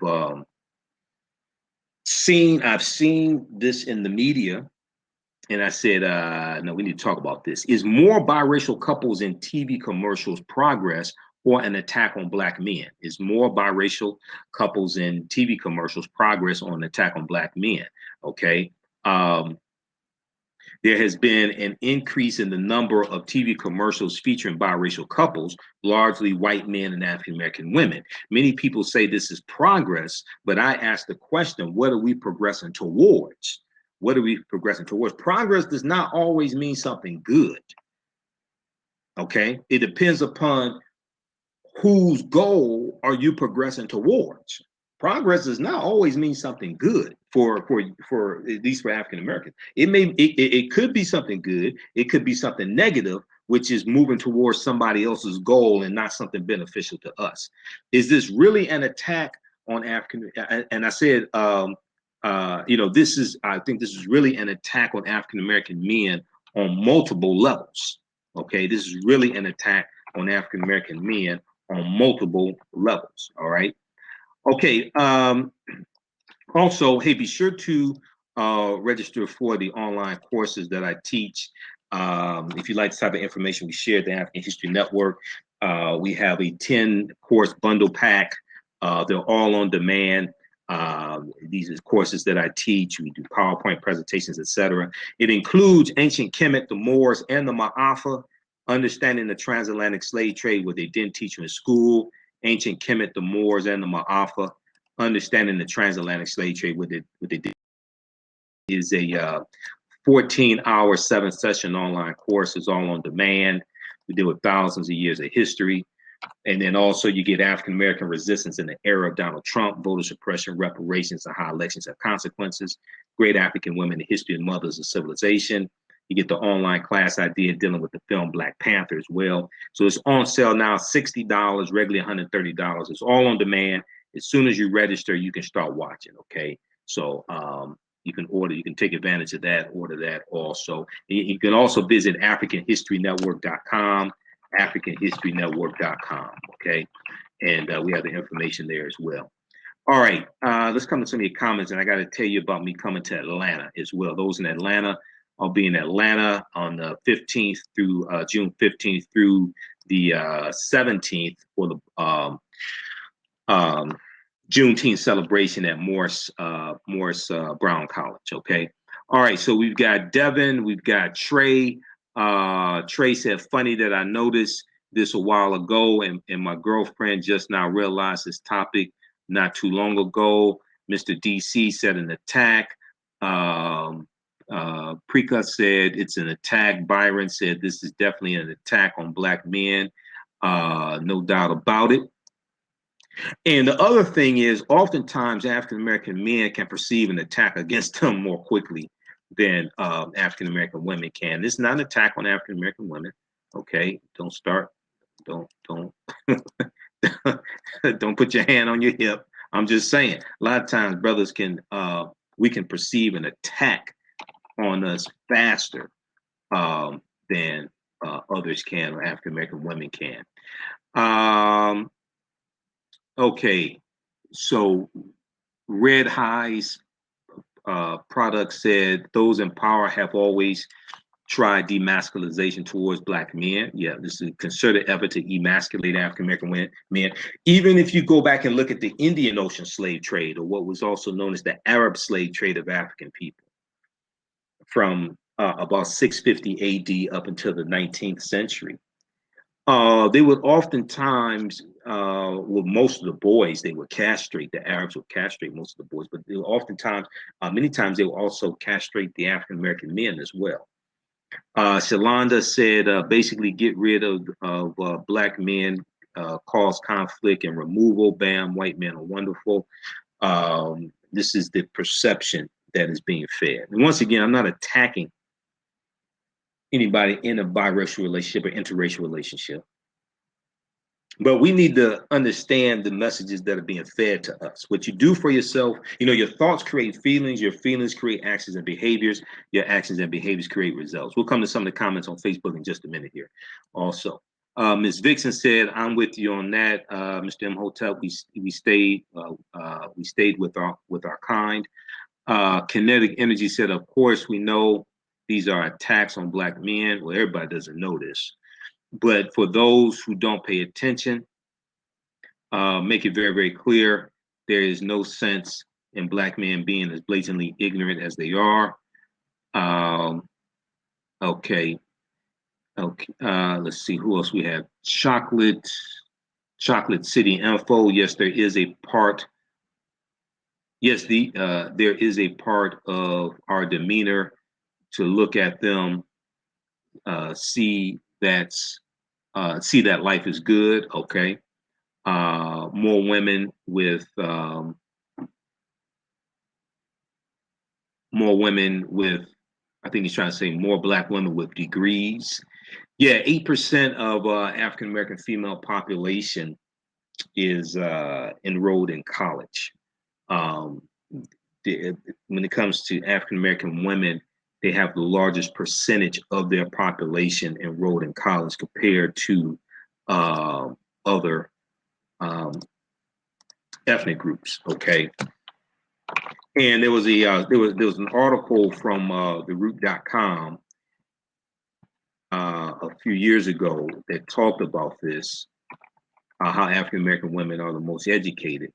Speaker 1: seen this in the media, and I said, no, we need to talk about this. Is more biracial couples in TV commercials progress or an attack on black men? Is more biracial couples in TV commercials progress or an attack on black men? Okay. There has been an increase in the number of TV commercials featuring biracial couples, largely white men and African American women. Many people say this is progress, but I ask the question, what are we progressing towards? What are we progressing towards? Progress does not always mean something good. Okay? It depends upon whose goal are you progressing towards. Progress does not always mean something good for at least for African Americans. It could be something good. It could be something negative, which is moving towards somebody else's goal and not something beneficial to us. Is this really an attack on African? And I said, I think this is really an attack on African American men on multiple levels. Okay, this is really an attack on African American men on multiple levels. All right. Okay. Also, hey, be sure to register for the online courses that I teach. If you like this type of information, we share at the African History Network. We have a 10-course bundle pack. They're all on demand. These are courses that I teach. We do PowerPoint presentations, etc. It includes ancient Kemet, the Moors, and the Ma'afa, understanding the transatlantic slave trade, what they didn't teach you in school. Ancient Kemet, the Moors, and the Ma'afa, understanding the transatlantic slave trade, what they did. Is a 14-hour, 7-session online course. It's all on demand. We deal with thousands of years of history. And then also you get African American resistance in the era of Donald Trump, voter suppression, reparations, and how elections have consequences. Great African women, the history of mothers of civilization. You get the online class I did dealing with the film Black Panther as well. So it's on sale now, $60, regularly $130. It's all on demand. As soon as you register, you can start watching, okay? So you can order, you can take advantage of that, order that also. You can also visit AfricanHistoryNetwork.com, AfricanHistoryNetwork.com, okay? And we have the information there as well. All right, let's come to some of your comments, and I got to tell you about me coming to Atlanta as well. Those in Atlanta, I'll be in Atlanta on the 15th through June 15th through the 17th for the um, Juneteenth celebration at Morris Brown College. Okay. All right. So we've got Devin, we've got Trey. Trey said, funny that I noticed this a while ago, and my girlfriend just now realized this topic not too long ago. Mr. DC said an attack. Preca said it's an attack. Byron said this is definitely an attack on Black men. No doubt about it. And the other thing is, oftentimes African American men can perceive an attack against them more quickly than African American women can. This is not an attack on African American women. Okay, don't start. Don't don't put your hand on your hip. I'm just saying. A lot of times, brothers can we can perceive an attack on us faster than others can, or African American women can. Okay, so Red High's product said those in power have always tried demasculization towards Black men. Yeah, this is a concerted effort to emasculate African American men. Even if you go back and look at the Indian Ocean slave trade, or what was also known as the Arab slave trade of African people, from about 650 AD up until the 19th century. They would oftentimes, with most of the boys, they would castrate. The Arabs would castrate most of the boys, but they would oftentimes, many times, they would also castrate the African American men as well. Shalonda said, basically, get rid of Black men, cause conflict and removal. Bam, white men are wonderful. This is the perception that is being fed. And once again, I'm not attacking anybody in a biracial relationship or interracial relationship. But we need to understand the messages that are being fed to us. What you do for yourself, your thoughts create feelings, your feelings create actions and behaviors, your actions and behaviors create results. We'll come to some of the comments on Facebook in just a minute here. Also, Ms. Vixen said, "I'm with you on that, Mr. Imhotep. We stayed with our kind." Kinetic Energy said, "Of course, we know these are attacks on Black men." Well, everybody doesn't know this. But for those who don't pay attention, make it very, very clear, there is no sense in Black men being as blatantly ignorant as they are. Okay. Let's see who else we have. Chocolate City Info. Yes, there is a part. Yes, there is a part of our demeanor to look at them, see that life is good. Okay. More women with I think he's trying to say more Black women with degrees. Yeah, 8% of African American female population is enrolled in college. When it comes to African American women, they have the largest percentage of their population enrolled in college compared to other ethnic groups. Okay, and there was an article from theroot.com a few years ago that talked about this, how African American women are the most educated.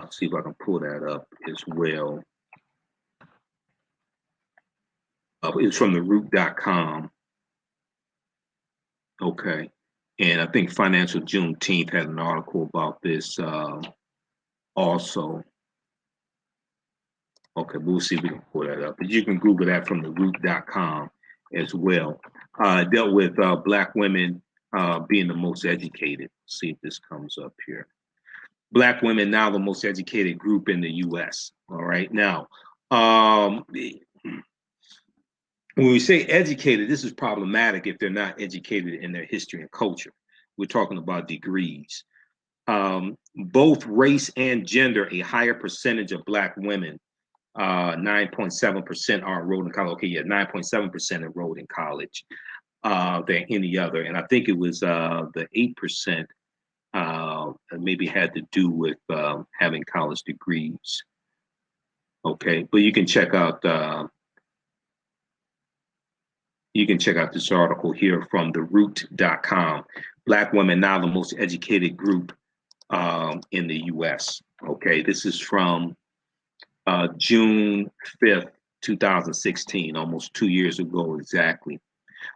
Speaker 1: See if I can pull that up as well. It's from theroot.com. Okay. And I think Financial Juneteenth had an article about this also. Okay, we'll see if we can pull that up. But you can Google that from theroot.com as well. Dealt with Black women being the most educated. See if this comes up here. Black women now the most educated group in the U.S. All right. Now, when we say educated, this is problematic if they're not educated in their history and culture. We're talking about degrees. Both race and gender, a higher percentage of Black women, 9.7% are enrolled in college. Okay, yeah, 9.7% enrolled in college than any other. And I think it was the 8% maybe had to do with having college degrees. Okay, but you can check out You can check out this article here from theroot.com. Black women now the most educated group in the U.S. Okay, this is from June 5th, 2016, almost 2 years ago exactly.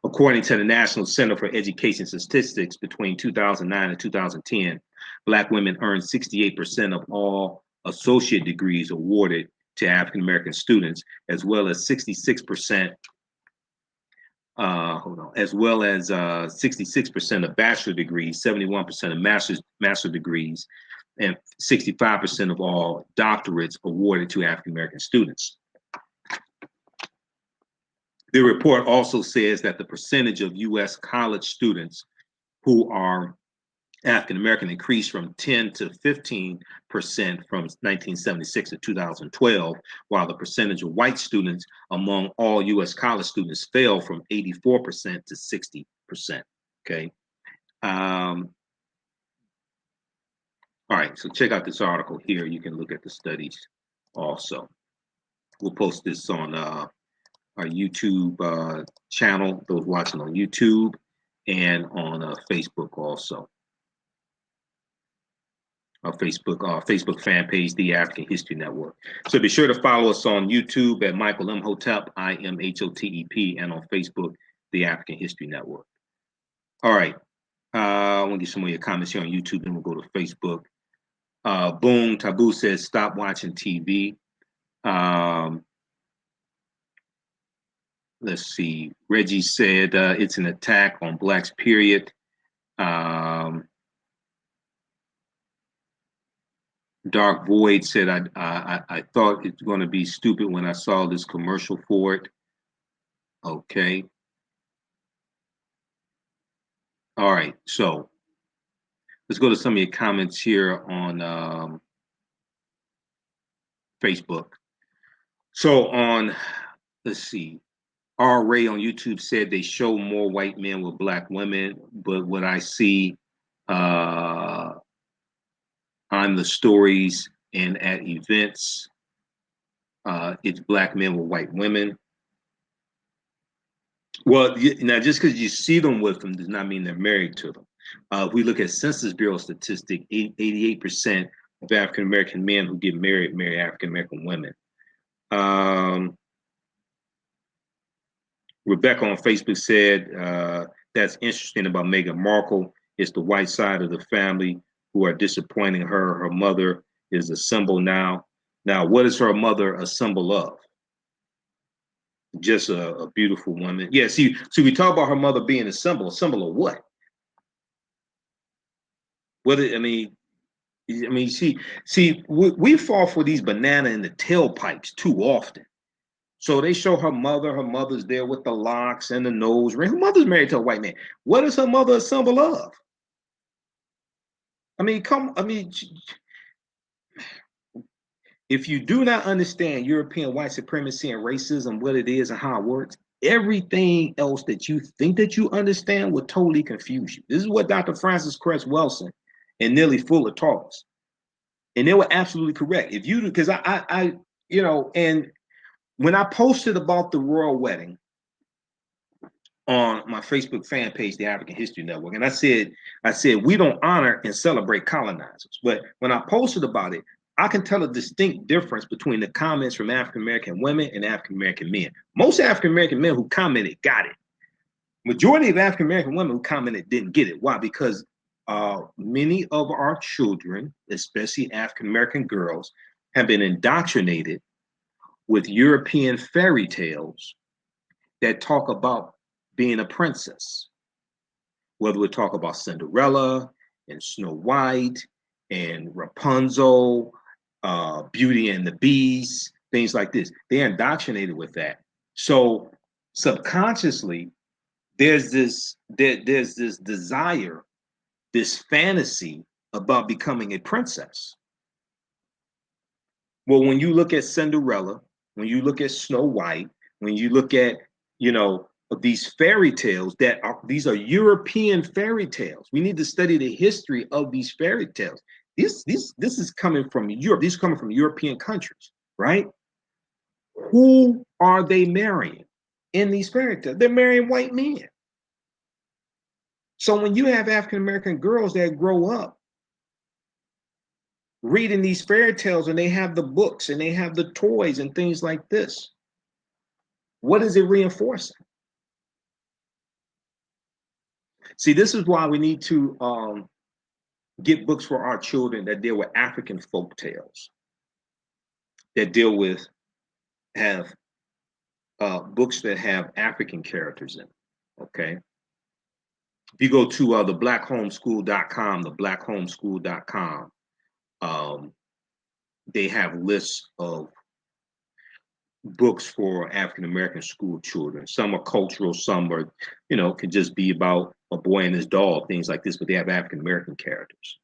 Speaker 1: According to the National Center for Education Statistics, between 2009 and 2010, Black women earned 68% of all associate degrees awarded to African American students, as well as 66%. As well as 66% of bachelor degrees, 71% of master degrees, and 65% of all doctorates awarded to African American students. The report also says that the percentage of U.S. college students who are African American increased from 10 to 15% from 1976 to 2012, while the percentage of white students among all U.S. college students fell from 84% to 60%. Okay. All right. So check out this article here. You can look at the studies also. We'll post this on our YouTube channel, those watching on YouTube, and on Facebook also. Our Facebook fan page, The African History Network. So be sure to follow us on YouTube at Michael Imhotep, Imhotep, and on Facebook, The African History Network. All right. I want to get some of your comments here on YouTube, then we'll go to Facebook. Boom Taboo says, stop watching TV. Let's see. Reggie said it's an attack on blacks, period. Dark Void said, I thought it's going to be stupid when I saw this commercial for it. Okay. All right. So let's go to some of your comments here on Facebook. So let's see. R. Ray on YouTube said they show more white men with black women, but what I see on the stories and at events, it's black men with white women. Well, now just because you see them with them does not mean they're married to them. If we look at Census Bureau statistic, 88% of African American men who get married marry African American women. Rebecca on Facebook said that's interesting about Meghan Markle. It's the white side of the family who are disappointing her. Her mother is a symbol now. Now, what is her mother a symbol of? Just a beautiful woman. Yeah, see, we talk about her mother being a symbol of what? I mean, we fall for these banana in the tailpipes too often. So they show her mother. Her mother's there with the locks and the nose ring. Her mother's married to a white man. What is her mother a symbol of? If you do not understand European white supremacy and racism, what it is and how it works, everything else that you think that you understand will totally confuse you. This is what Dr. Francis Cress Welsing and Nellie Fuller taught us. And they were absolutely correct. If you, because and when I posted about the royal wedding on my Facebook fan page, the African History Network, and I said we don't honor and celebrate colonizers. But when I posted about it, I can tell a distinct difference between the comments from African American women and African American men. Most African American men who commented got it. Majority of African American women who commented didn't get it. Why? Because many of our children, especially African American girls, have been indoctrinated with European fairy tales that talk about being a princess. Whether we talk about Cinderella and Snow White and Rapunzel, Beauty and the Beast, things like this. They're indoctrinated with that. So subconsciously, there's this desire, this fantasy about becoming a princess. Well, when you look at Cinderella, when you look at Snow White, when you look at, these fairy tales these are European fairy tales. We need to study the history of these fairy tales. This is coming from Europe. These are coming from European countries, right? Who are they marrying? in these fairy tales. They're marrying white men. So when you have African American girls that grow up reading these fairy tales and they have the books and they have the toys and things like this, what is it reinforcing? See, this is why we need to get books for our children that deal with African folk tales, that deal with, have books that have African characters in them, okay? If you go to the blackhomeschool.com, the blackhomeschool.com, they have lists of books for African American school children. Some are cultural, some are, can just be about a boy and his dog, things like this, but they have African American characters.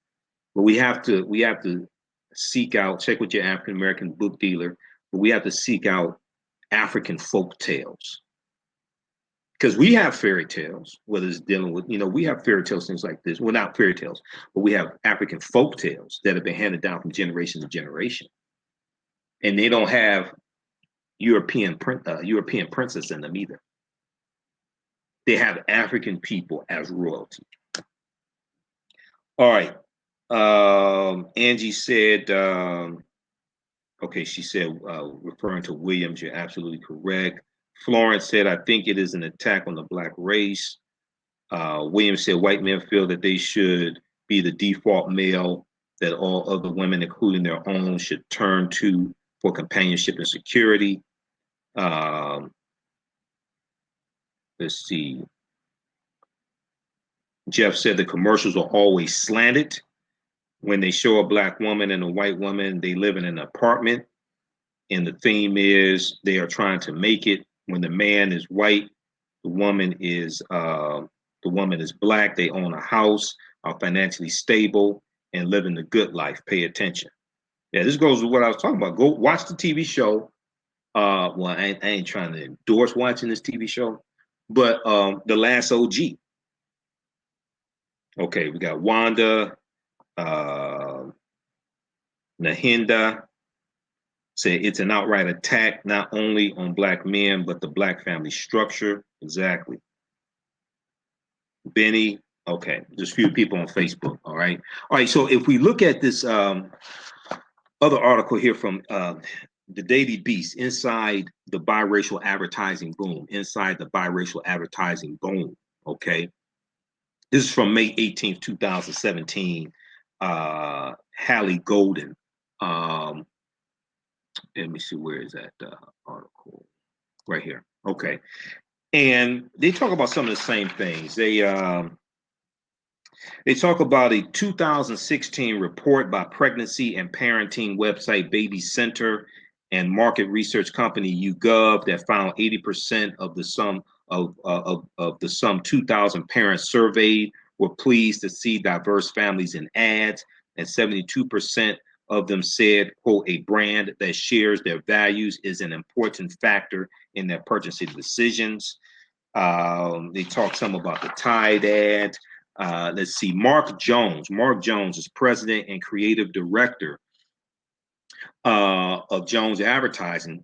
Speaker 1: But we have to seek out, check with your African American book dealer, but we have to seek out African folk tales. Because we have fairy tales, whether it's dealing with, we have fairy tales, things like this. Well, not fairy tales, but we have African folk tales that have been handed down from generation to generation. And they don't have European princess in them either. They have African people as royalty. All right. Angie said, okay, she said, referring to Williams, you're absolutely correct. Florence said, I think it is an attack on the black race. Williams said, white men feel that they should be the default male that all other women, including their own, should turn to for companionship and security. Let's see. Jeff said the commercials are always slanted. When they show a black woman and a white woman, they live in an apartment. And the theme is they are trying to make it. When the man is white, the woman is black. They own a house, are financially stable, and living the good life. Pay attention. Yeah, this goes with what I was talking about. Go watch the TV show. Well, I ain't trying to endorse watching this TV show, but The Last OG. Okay, we got Wanda, Nahinda. Say it's an outright attack not only on black men but the black family structure. Exactly. Benny. Okay, just a few people on Facebook. All right. So if we look at this other article here from the Daily Beast, inside the biracial advertising boom, inside the biracial advertising boom. Okay. This is from May 18th, 2017. Hallie Golden. Let me see, where is that article? Right here. Okay. And they talk about some of the same things. They talk about a 2016 report by pregnancy and parenting website Baby Center and market research company YouGov that found 80% of the sum of the some 2,000 parents surveyed were pleased to see diverse families in ads, and 72% of them said, quote, a brand that shares their values is an important factor in their purchasing decisions. They talk some about the Tide ad. Let's see, Mark Jones. Mark Jones is president and creative director of Jones Advertising,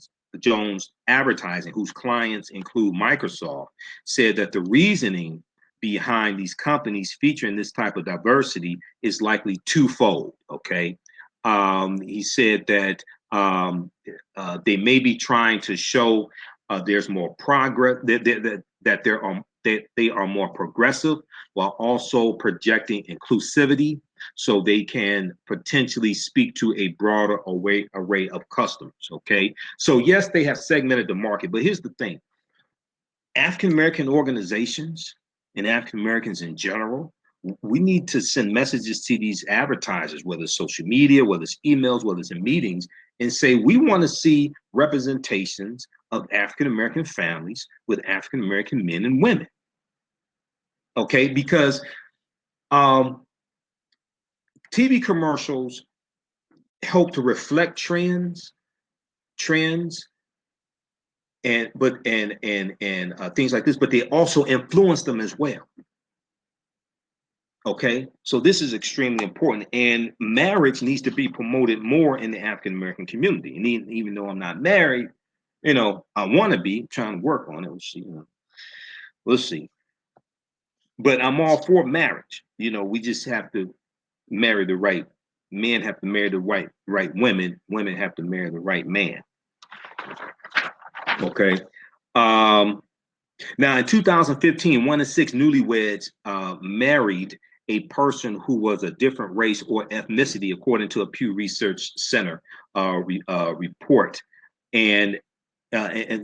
Speaker 1: whose clients include Microsoft, said that the reasoning behind these companies featuring this type of diversity is likely twofold. Okay. He said that they may be trying to show there's more progress, that they are more progressive, while also projecting inclusivity, so they can potentially speak to a broader array of customers. Okay, so yes, they have segmented the market, but here's the thing: African American organizations and African Americans in general, we need to send messages to these advertisers, whether it's social media, whether it's emails, whether it's in meetings, and say we want to see representations of African American families with African American men and women. Okay, because TV commercials help to reflect trends, and things like this, but they also influence them as well. Okay, so this is extremely important, and marriage needs to be promoted more in the African American community. And even though I'm not married, You know, I want to be trying to work on it. We'll see. But I'm all for marriage. You know, we just have to marry the right men. Have to marry the right women. Women have to marry the right man. Okay. Um, Now, in 2015, 1 in 6 newlyweds married a person who was a different race or ethnicity, according to a Pew Research Center report. And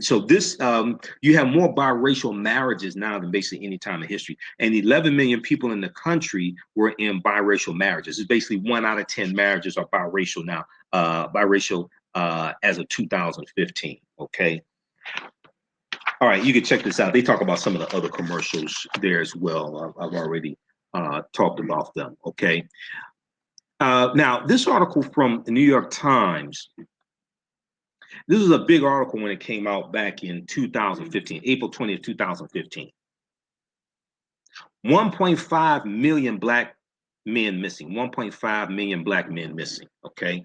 Speaker 1: so this, you have more biracial marriages now than basically any time in history. And 11 million people in the country were in biracial marriages. It's basically 1 out of 10 marriages are biracial now, biracial as of 2015. Okay. All right, you can check this out. They talk about some of the other commercials there as well. I've already talked about them. Okay. Now, this article from the New York Times, this is a big article when it came out back in 2015, April 20th, 2015. 1.5 million black men missing, 1.5 million black men missing. Okay.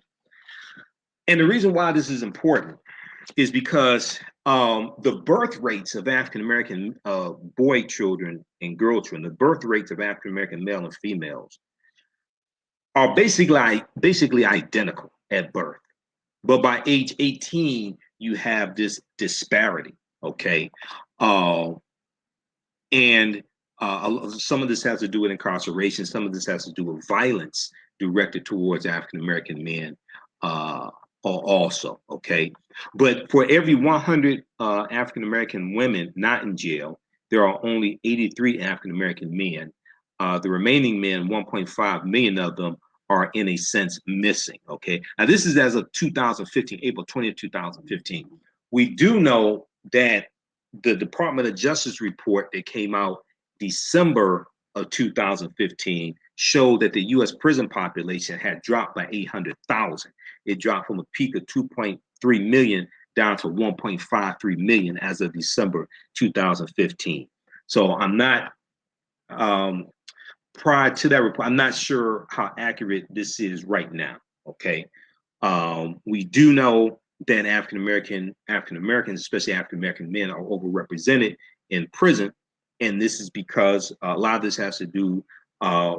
Speaker 1: And the reason why this is important is because the birth rates of African American boy children and girl children, the birth rates of African American male and females are basically identical at birth. But by age 18, you have this disparity. Okay. And some of this has to do with incarceration. Some of this has to do with violence directed towards African American men also. Okay. But for every 100 African American women not in jail, there are only 83 African American men. The remaining men, 1.5 million of them, are in a sense missing. Okay. Now, this is as of 2015, April 20th, 2015. We do know that the Department of Justice report that came out December of 2015 showed that the U.S. prison population had dropped by 800,000. It dropped from a peak of 2.3 million down to 1.53 million as of December 2015. So I'm not, prior to that report, I'm not sure how accurate this is right now. Okay. We do know that African Americans, especially African American men, are overrepresented in prison, and this is because a lot of this has to do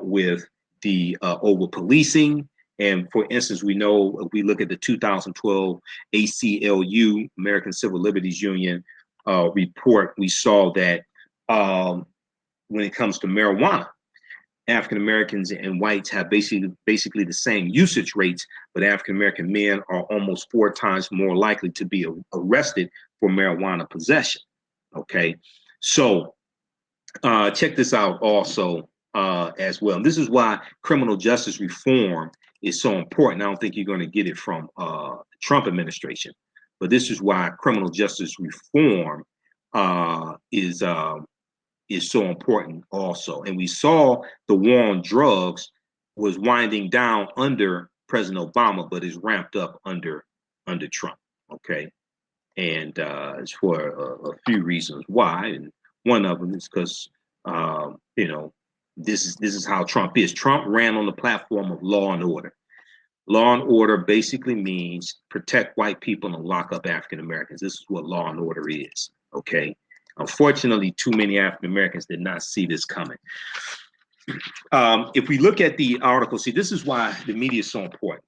Speaker 1: with the over policing. And for instance, we know if we look at the 2012 ACLU, American Civil Liberties Union report, we saw that when it comes to marijuana, African Americans and whites have basically the same usage rates, but African American men are almost 4 times more likely to be arrested for marijuana possession. Okay, so check this out also as well. And this is why criminal justice reform is so important. I don't think you're going to get it from the Trump administration, but this is why criminal justice reform is so important also. And we saw the war on drugs was winding down under President Obama, but is ramped up under Trump. Okay. And it's for a few reasons why. And one of them is because, this is how Trump is. Trump ran on the platform of law and order. Law and order basically means protect white people and lock up African Americans. This is what law and order is. Okay. Unfortunately, too many African Americans did not see this coming. If we look at the article, see, this is why the media is so important.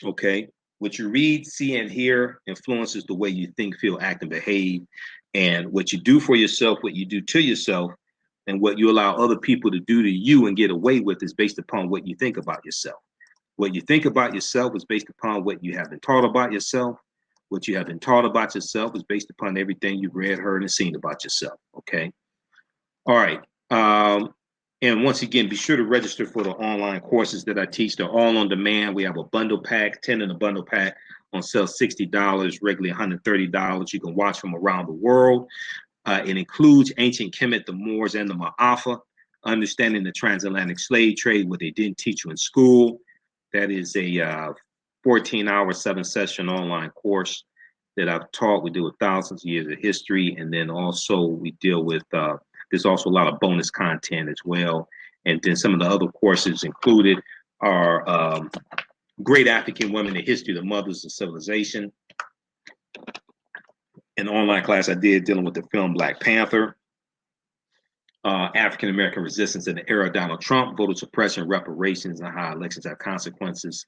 Speaker 1: Okay. What you read, see, and hear influences the way you think, feel, act, and behave. And what you do for yourself, what you do to yourself, and what you allow other people to do to you and get away with is based upon what you think about yourself. What you think about yourself is based upon what you have been taught about yourself. What you have been taught about yourself is based upon everything you've read, heard, and seen about yourself. Okay. All right. And once again, be sure to register for the online courses that I teach. They're all on demand. We have a bundle pack, 10 in a bundle pack on sale, $60, regularly $130. You can watch from around the world. It includes ancient Kemet, the Moors, and the Ma'afa, understanding the transatlantic slave trade, what they didn't teach you in school. That is a 14-hour, 7-session online course that I've taught. We deal with thousands of years of history. And then also we deal with, there's also a lot of bonus content as well. And then some of the other courses included are great African women, the history of the mothers of civilization. an online class I did dealing with the film Black Panther, African American resistance in the era of Donald Trump, voter suppression, reparations, and how elections have consequences,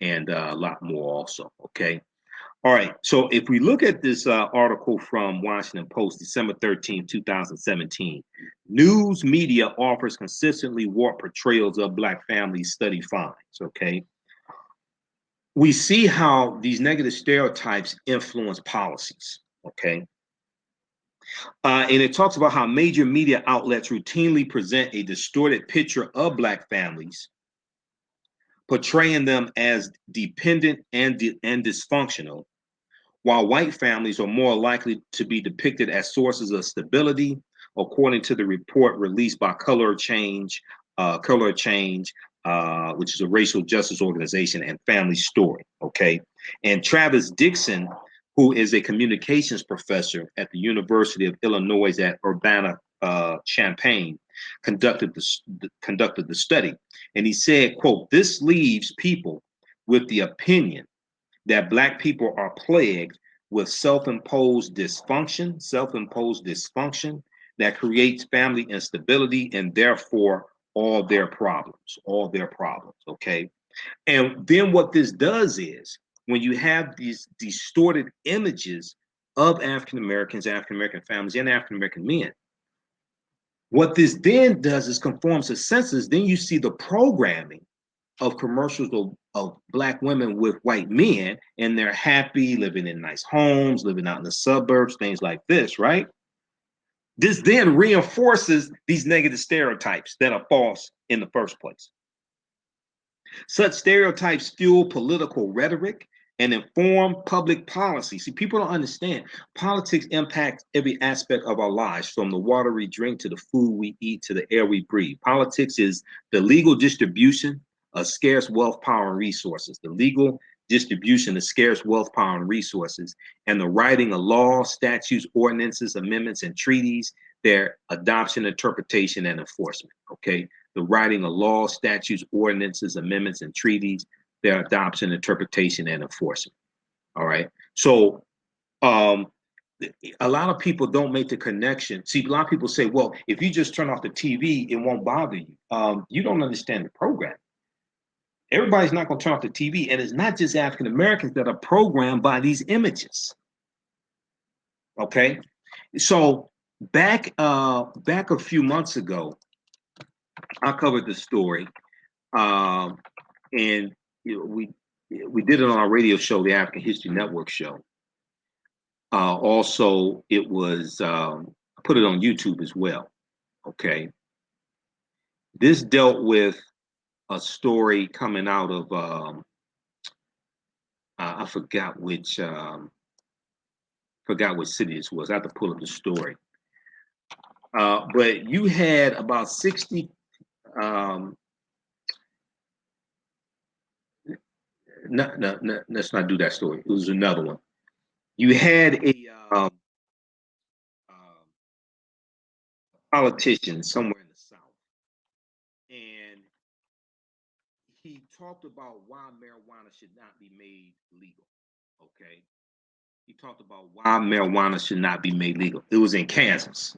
Speaker 1: and a lot more also. Okay. All right. So if we look at this article from Washington Post, December 13, 2017, news media offers consistently warped portrayals of Black families, study finds. Okay. We see how these negative stereotypes influence policies. Okay. And it talks about how major media outlets routinely present a distorted picture of Black families, portraying them as dependent and dysfunctional, while white families are more likely to be depicted as sources of stability, according to the report released by Color Change, which is a racial justice organization, and Family Story. Okay, and Travis Dixon, who is a communications professor at the University of Illinois at Urbana-Champaign, conducted the study, and he said, "quote This leaves people with the opinion that Black people are plagued with self-imposed dysfunction that creates family instability and therefore all their problems." Okay. And then what this does is when you have these distorted images of African Americans, African American families, and African American men, what this then does is conforms to census. Then you see the programming of commercials of Black women with white men, and they're happy, living in nice homes, living out in the suburbs, things like this, right? This then reinforces these negative stereotypes that are false in the first place. Such stereotypes fuel political rhetoric and inform public policy. See, people don't understand. Politics impacts every aspect of our lives, from the water we drink to the food we eat to the air we breathe. Politics is the legal distribution of scarce wealth, power, and resources. The legal distribution of scarce wealth, power, and resources, and the writing of laws, statutes, ordinances, amendments, and treaties, their adoption, interpretation, and enforcement. Okay. The writing of laws, statutes, ordinances, amendments, and treaties, their adoption, interpretation, and enforcement. All right. So a lot of people don't make the connection. See, a lot of people say, well, if you just turn off the TV, it won't bother you. You don't understand the program. Everybody's not going to turn off the TV. And it's not just African Americans that are programmed by these images. Okay. So back a few months ago, I covered the story. And we did it on our radio show, the African History Network show. Also, it was put it on YouTube as well. Okay, this dealt with a story coming out of I forgot which city this was. I have to pull up the story. But you had about 60. No, let's not do that story. It was another one. You had um, politician somewhere in the South, and he talked about why marijuana should not be made legal. Okay. He talked about why marijuana should not be made legal. It was in Kansas.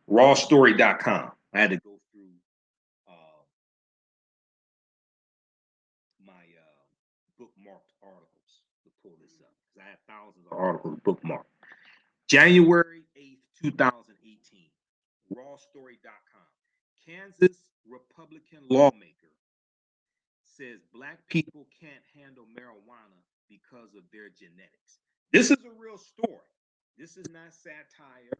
Speaker 1: Rawstory.com. I had to go through uh, my bookmarked articles to pull this up because I had thousands of articles bookmarked. January 8th, 2018. Rawstory.com. Kansas Republican lawmaker says Black people can't handle marijuana because of their genetics. This is a real story. This is not satire,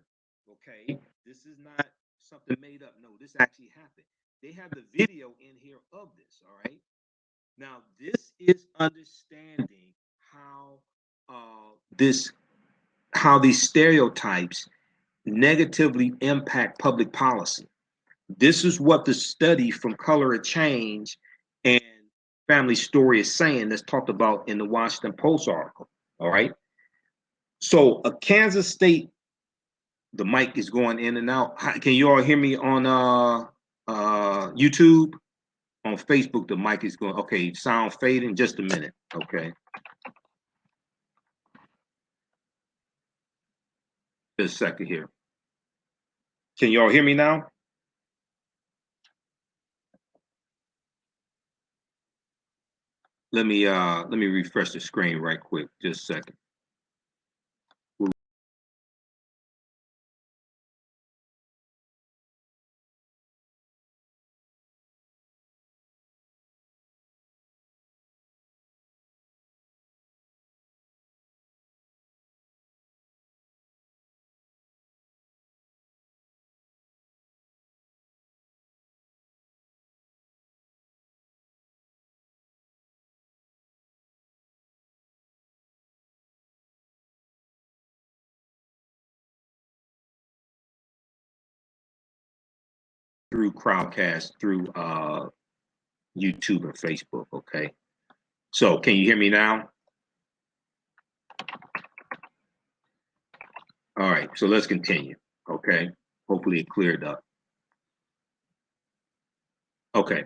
Speaker 1: okay? This is not something made up. No, this actually happened. They have the video in here of this, all right? Now, this is understanding how this how these stereotypes negatively impact public policy. This is what the study from Color Change and Family Story is saying, that's talked about in the Washington Post article. All right. So a Kansas State, the mic is going in and out. Can you all hear me on YouTube? On Facebook, the mic is going. Okay, sound fading. Just a minute. Okay. Just a second here. Can y'all hear me now? Let me refresh the screen right quick. Just a second. Through Crowdcast, through YouTube and Facebook. Okay. So can you hear me now? All right. So let's continue. Okay. Hopefully it cleared up. Okay.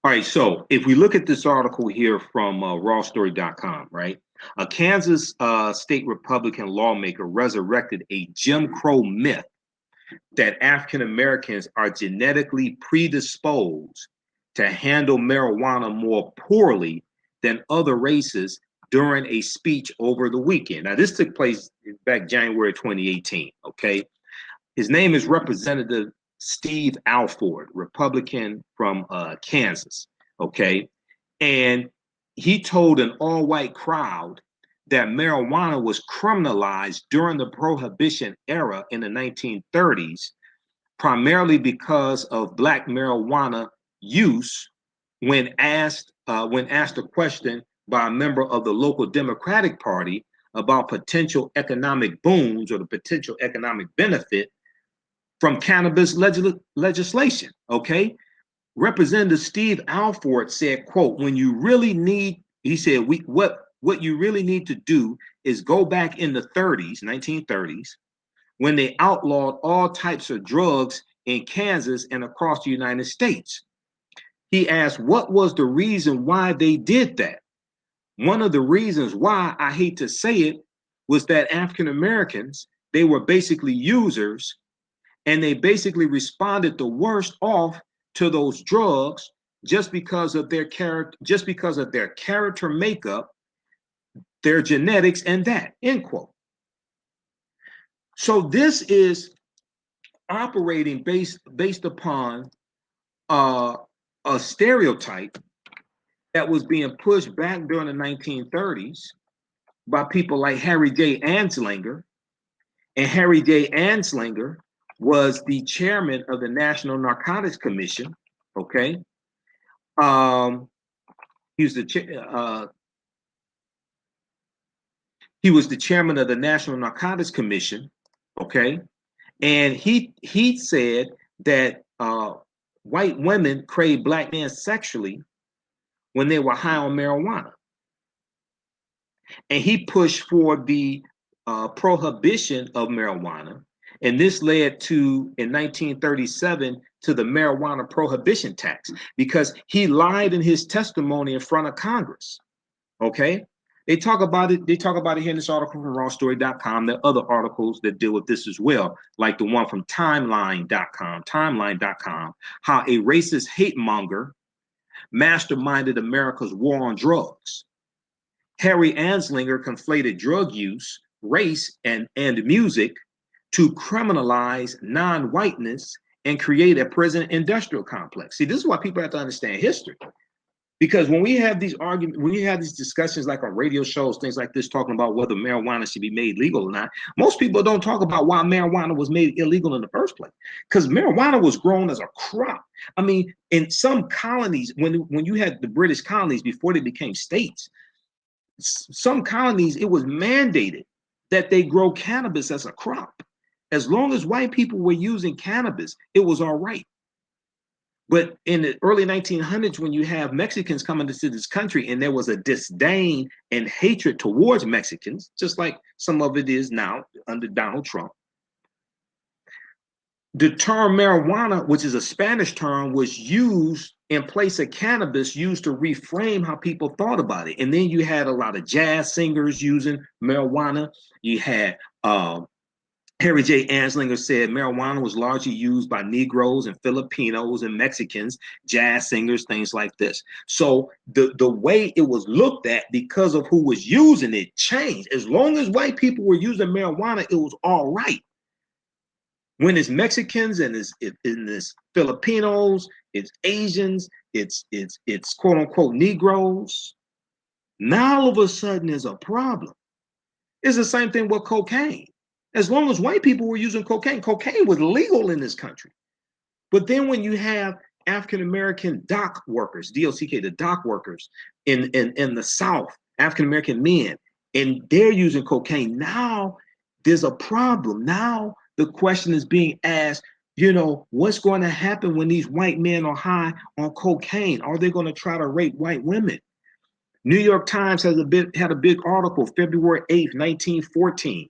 Speaker 1: All right. So if we look at this article here from rawstory.com, right? A Kansas state Republican lawmaker resurrected a Jim Crow myth that African Americans are genetically predisposed to handle marijuana more poorly than other races during a speech over the weekend. Now, this took place back January 2018, okay? His name is Representative Steve Alford, Republican from Kansas, okay? And he told an all-white crowd that marijuana was criminalized during the Prohibition era in the 1930s, primarily because of Black marijuana use. When asked a question by a member of the local Democratic Party about potential economic booms or the potential economic benefit from cannabis legislation, okay? Representative Steve Alford said, quote, when you really need, he said, what you really need to do is go back in the 30s, 1930s, when they outlawed all types of drugs in Kansas and across the United States. He asked, what was the reason why they did that? One of the reasons why, I hate to say it, was that African Americans, they were basically users, and they basically responded the worst off to those drugs just because of their character makeup, their genetics, and that, end quote. So this is operating based upon a stereotype that was being pushed back during the 1930s by people like Harry J. Anslinger. And Harry J. Anslinger was the chairman of the National Narcotics Commission. Okay, he was he was the chairman of the National Narcotics Commission. Okay, and he said that white women crave black men sexually when they were high on marijuana, and he pushed for the prohibition of marijuana. And this led to, in 1937, to the marijuana prohibition tax, because he lied in his testimony in front of Congress. Okay, they talk about it. They talk about it here in this article from rawstory.com. There are other articles that deal with this as well, like the one from timeline.com, how a racist hate monger masterminded America's war on drugs. Harry Anslinger conflated drug use, race, and music to criminalize non-whiteness and create a prison industrial complex. See, this is why people have to understand history. Because when we have these arguments, when you have these discussions like on radio shows, things like this, talking about whether marijuana should be made legal or not, most people don't talk about why marijuana was made illegal in the first place. Because marijuana was grown as a crop. I mean, in some colonies, when you had the British colonies before they became states, some colonies, it was mandated that they grow cannabis as a crop. As long as white people were using cannabis, it was all right. But in the early 1900s, when you have Mexicans coming into this country and there was a disdain and hatred towards Mexicans, just like some of it is now under Donald Trump, the term marijuana, which is a Spanish term, was used in place of cannabis, used to reframe how people thought about it. And then you had a lot of jazz singers using marijuana. You had Um, Harry J. Anslinger said marijuana was largely used by Negroes and Filipinos and Mexicans, jazz singers, things like this. So the way it was looked at because of who was using it changed. As long as white people were using marijuana, it was all right. When it's Mexicans and it's Filipinos, it's Asians, it's quote unquote Negroes, now all of a sudden is a problem. It's the same thing with cocaine. As long as white people were using cocaine, cocaine was legal in this country. But then when you have African American dock workers, DOCK, the dock workers in the South, African American men, and they're using cocaine, now there's a problem. Now the question is being asked, what's going to happen when these white men are high on cocaine? Are they going to try to rape white women? New York Times had a big article, February 8th, 1914,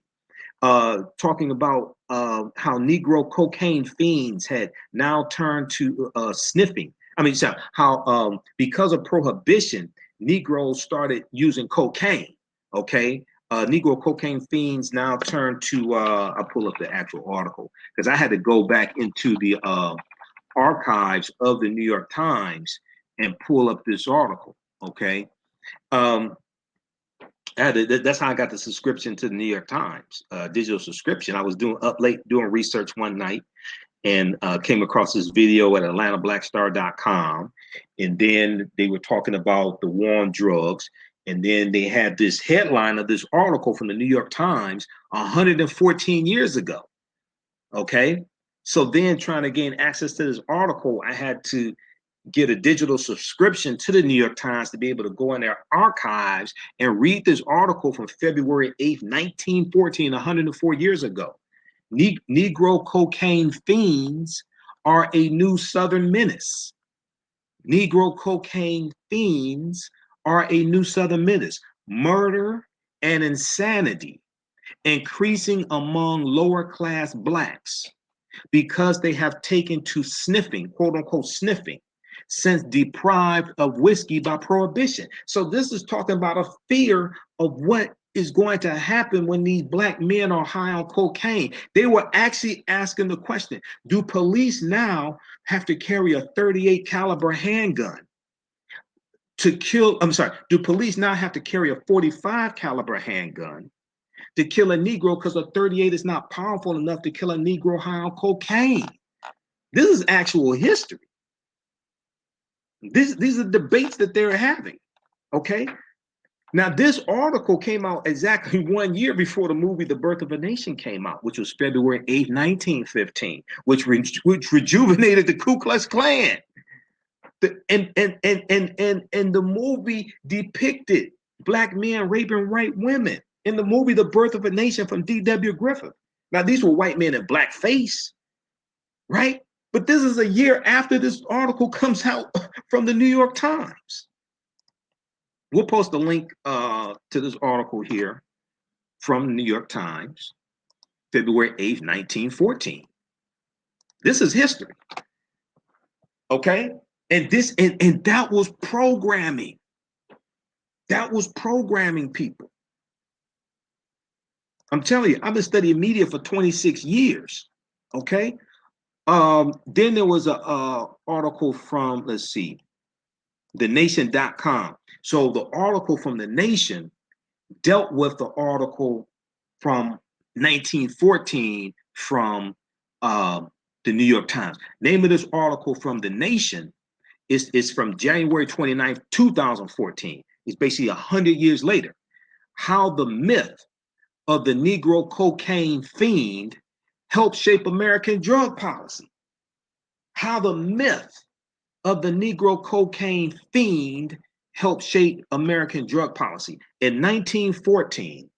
Speaker 1: talking about how Negro cocaine fiends had now turned to sniffing. I mean, so how because of prohibition, Negroes started using cocaine. Okay, Negro cocaine fiends now turn to. I'll pull up the actual article because I had to go back into the archives of the New York Times and pull up this article. Okay. Um, that's how I got the subscription to the New York Times, digital subscription. I was up late doing research one night and came across this video at AtlantaBlackStar.com. And then they were talking about the war on drugs. And then they had this headline of this article from the New York Times 114 years ago. Okay. So then trying to gain access to this article, I had to get a digital subscription to the New York Times to be able to go in their archives and read this article from February 8th, 1914, 104 years ago. Negro cocaine fiends are a new Southern menace. Negro cocaine fiends are a new Southern menace. Murder and insanity increasing among lower class blacks because they have taken to sniffing, quote unquote, sniffing, since deprived of whiskey by prohibition. So this is talking about a fear of what is going to happen when these black men are high on cocaine. They were actually asking the question, do police now have to carry a 38 caliber handgun to kill? I'm sorry, do police now have to carry a 45 caliber handgun to kill a Negro because a 38 is not powerful enough to kill a Negro high on cocaine? This is actual history. These are debates that they're having. Okay. Now, this article came out exactly 1 year before the movie The Birth of a Nation came out, which was February 8th, 1915, which rejuvenated the Ku Klux Klan. And the movie depicted black men raping white women in the movie The Birth of a Nation from D.W. Griffith. Now, these were white men in blackface, right? But this is a year after this article comes out from the New York Times. We'll post a link to this article here from the New York Times, February 8th, 1914. This is history. Okay? And that was programming. That was programming people. I'm telling you, I've been studying media for 26 years. Okay? Then there was a article from, let's see, thenation.com. So the article from The Nation dealt with the article from 1914 from the New York Times. Name of this article from The Nation is from January 29th, 2014. It's basically 100 years later. How the myth of the Negro cocaine fiend helped shape American drug policy. How the myth of the Negro cocaine fiend helped shape American drug policy. In 1914,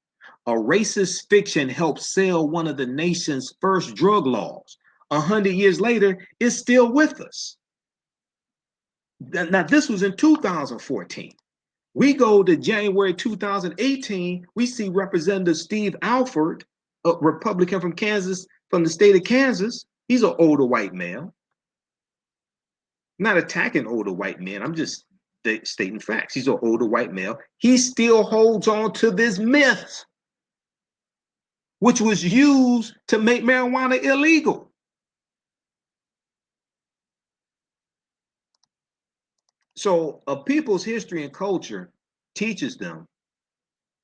Speaker 1: a racist fiction helped sail one of the nation's first drug laws. 100 years later, it's still with us. Now, this was in 2014. We go to January 2018, we see Representative Steve Alford, a Republican from Kansas, from the state of Kansas. He's an older white male. I'm not attacking older white men. I'm just stating facts. He's an older white male. He still holds on to this myth. which was used to make marijuana illegal. So a people's history and culture teaches them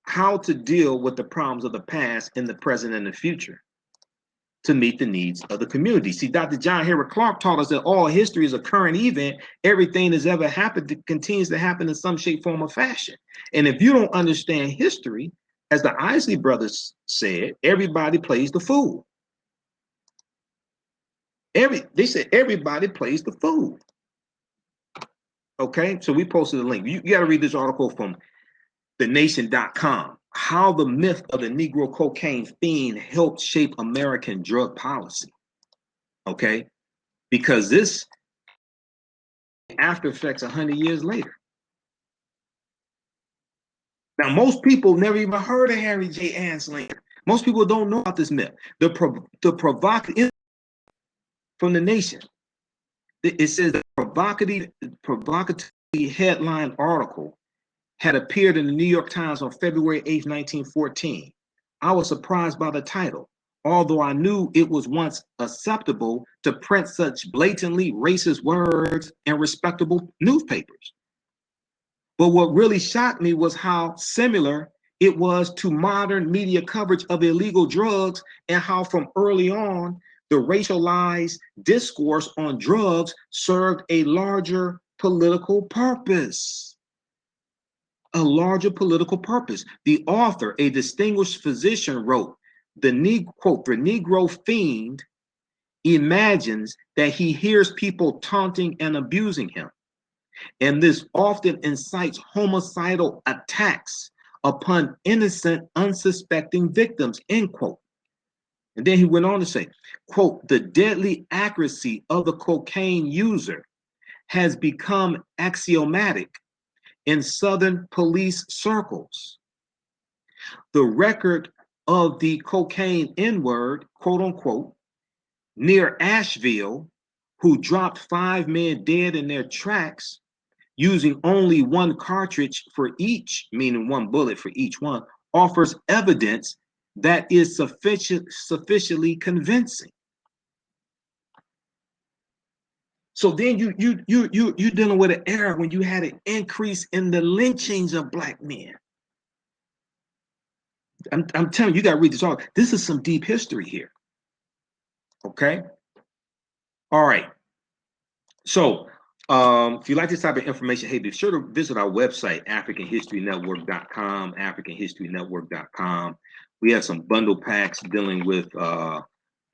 Speaker 1: how to deal with the problems of the past in the present and the future to meet the needs of the community. See, Dr. John Henrik Clarke taught us that all history is a current event. Everything that's ever happened continues to happen in some shape, form, or fashion. And if you don't understand history, as the Isley brothers said, everybody plays the fool. They said everybody plays the fool. Okay, so we posted a link. You got to read this article from thenation.com. How the myth of the Negro cocaine fiend helped shape American drug policy. Okay, because this after effects 100 years later. Now, most people never even heard of Harry J. Anslinger. Most people don't know about this myth. The provocative from the Nation. It says the provocative headline article had appeared in the New York Times on February 8, 1914. I was surprised by the title, although I knew it was once acceptable to print such blatantly racist words in respectable newspapers. But what really shocked me was how similar it was to modern media coverage of illegal drugs, and how from early on, the racialized discourse on drugs served a larger political purpose. A larger political purpose. The author, a distinguished physician, wrote, the Negro fiend imagines that he hears people taunting and abusing him. And this often incites homicidal attacks upon innocent, unsuspecting victims, end quote. And then he went on to say, quote, the deadly accuracy of the cocaine user has become axiomatic in Southern police circles. The record of the cocaine N-word, quote unquote, near Asheville, who dropped 5 men dead in their tracks, using only one cartridge for each, meaning one bullet for each one, offers evidence that is sufficiently convincing. So then you're dealing with an era when you had an increase in the lynchings of Black men. I'm telling you, you got to read this all. This is some deep history here. Okay. All right. So if you like this type of information, hey, be sure to visit our website, AfricanHistoryNetwork.com, AfricanHistoryNetwork.com. We have some bundle packs dealing with the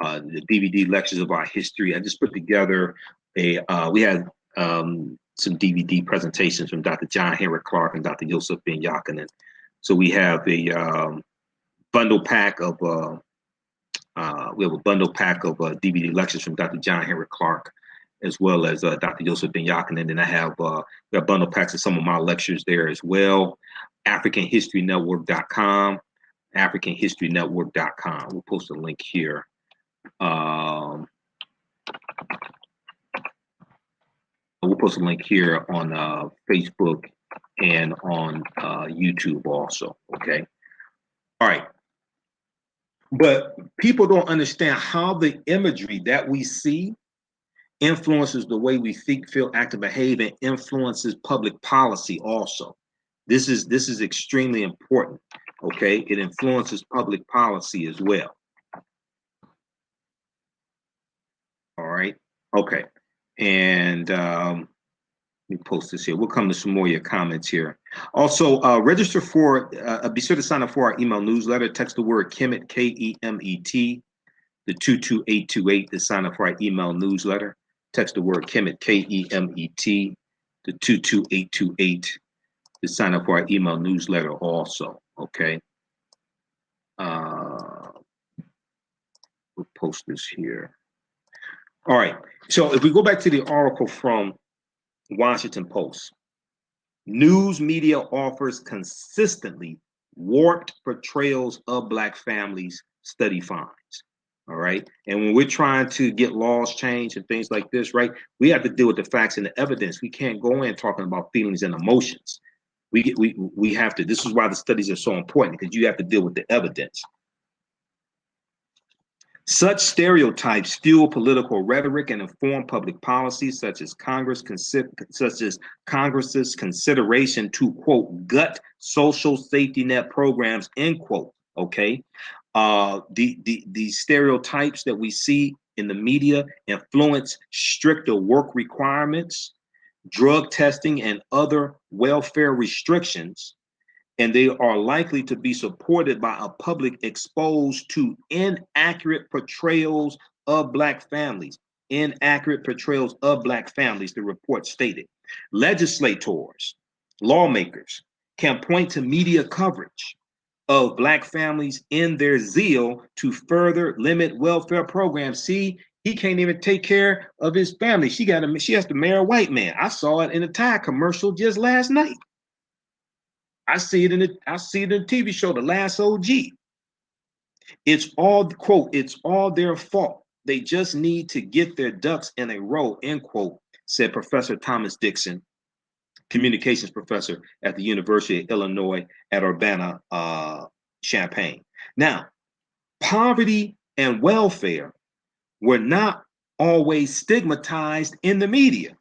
Speaker 1: DVD lectures of our history. I just put together we had some DVD presentations from Dr. John Henrik Clarke and Dr. Yosef Ben Yakinen. So we have a bundle pack of DVD lectures from Dr. John Henrik Clarke, as well as Dr. Yosef Ben Yakinen. And I have we have bundle packs of some of my lectures there as well. AfricanHistoryNetwork.com, AfricanHistoryNetwork.com. We'll post a link here. We'll post a link here on Facebook and on YouTube also. Okay. All right. But people don't understand how the imagery that we see influences the way we think, feel, act, and behave, and influences public policy also. This is extremely important. Okay, it influences public policy as well. All right. Okay. And let me post this here. We'll come to some more of your comments here. Also, register for, be sure to sign up for our email newsletter. Text the word Kemet, K-E-M-E-T, the 22828 to sign up for our email newsletter. Text the word Kemet, K-E-M-E-T, the 22828 to sign up for our email newsletter also. Okay. We'll post this here. All right. So if we go back to the article from Washington Post, news media offers consistently warped portrayals of Black families, study finds. All right. And when we're trying to get laws changed and things like this, right, we have to deal with the facts and the evidence. We can't go in talking about feelings and emotions. We have to. This is why the studies are so important, because you have to deal with the evidence. Such stereotypes fuel political rhetoric and inform public policy, such as Congress's consideration to quote gut social safety net programs end quote. Okay, the stereotypes that we see in the media influence stricter work requirements, drug testing, and other welfare restrictions, and they are likely to be supported by a public exposed to inaccurate portrayals of Black families. Inaccurate portrayals of Black families, the report stated. Legislators, lawmakers can point to media coverage of Black families in their zeal to further limit welfare programs. See, he can't even take care of his family. She has to marry a white man. I saw it in a Tide commercial just last night. I see it in the TV show, The Last OG. It's all quote, it's all their fault. They just need to get their ducks in a row, end quote, said Professor Thomas Dixon, communications professor at the University of Illinois at Urbana, Champaign. Now, poverty and welfare were not always stigmatized in the media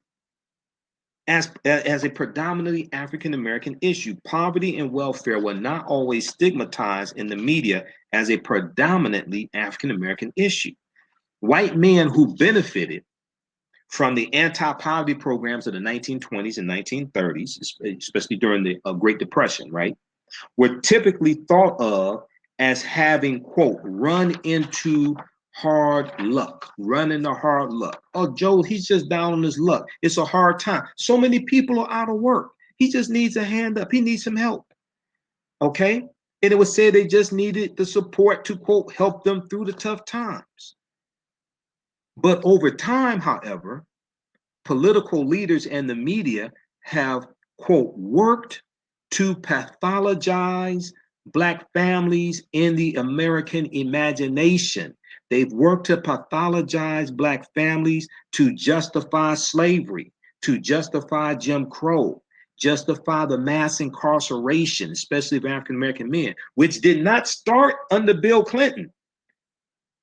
Speaker 1: as a predominantly African American issue. Poverty and welfare were not always stigmatized in the media as a predominantly African American issue. White men who benefited from the anti-poverty programs of the 1920s and 1930s, especially during the Great Depression, right, were typically thought of as having, quote, run into hard luck. Oh, Joe, he's just down on his luck. It's a hard time. So many people are out of work. He just needs a hand up. He needs some help. Okay. And it was said they just needed the support to, quote, help them through the tough times. But over time, however, political leaders and the media have, quote, worked to pathologize Black families in the American imagination. They've worked to pathologize Black families to justify slavery, to justify Jim Crow, justify the mass incarceration, especially of African American men, which did not start under Bill Clinton.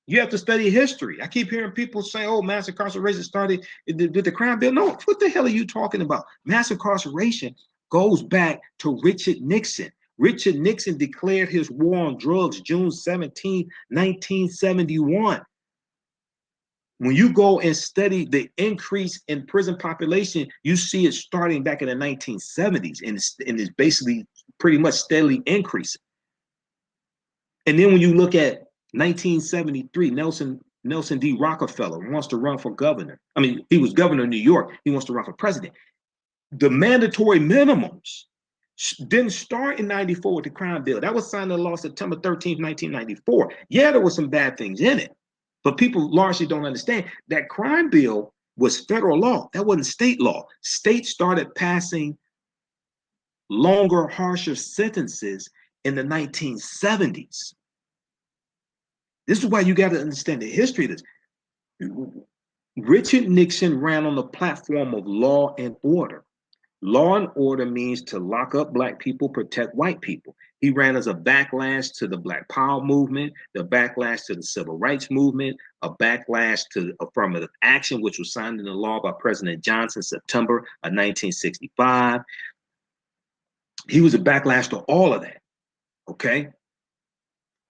Speaker 1: You have to study history. I keep hearing people say, oh, mass incarceration started with the crime bill. No, what the hell are you talking about? Mass incarceration goes back to Richard Nixon. Richard Nixon declared his war on drugs June 17, 1971. When you go and study the increase in prison population, you see it starting back in the 1970s, and it's basically pretty much steadily increasing. And then when you look at 1973, Nelson D. Rockefeller wants to run for governor. I mean, he was governor of New York. He wants to run for president. The mandatory minimums didn't start in 94 with the crime bill. That was signed into law September 13th, 1994. Yeah, there were some bad things in it, but people largely don't understand that crime bill was federal law. That wasn't state law. States started passing longer, harsher sentences in the 1970s. This is why you got to understand the history of this. Richard Nixon ran on the platform of law and order. Law and order means to lock up Black people, protect white people. He ran as a backlash to the Black Power movement, the backlash to the Civil Rights movement, a backlash to affirmative action, which was signed into law by President Johnson in September of 1965. He was a backlash to all of that, okay?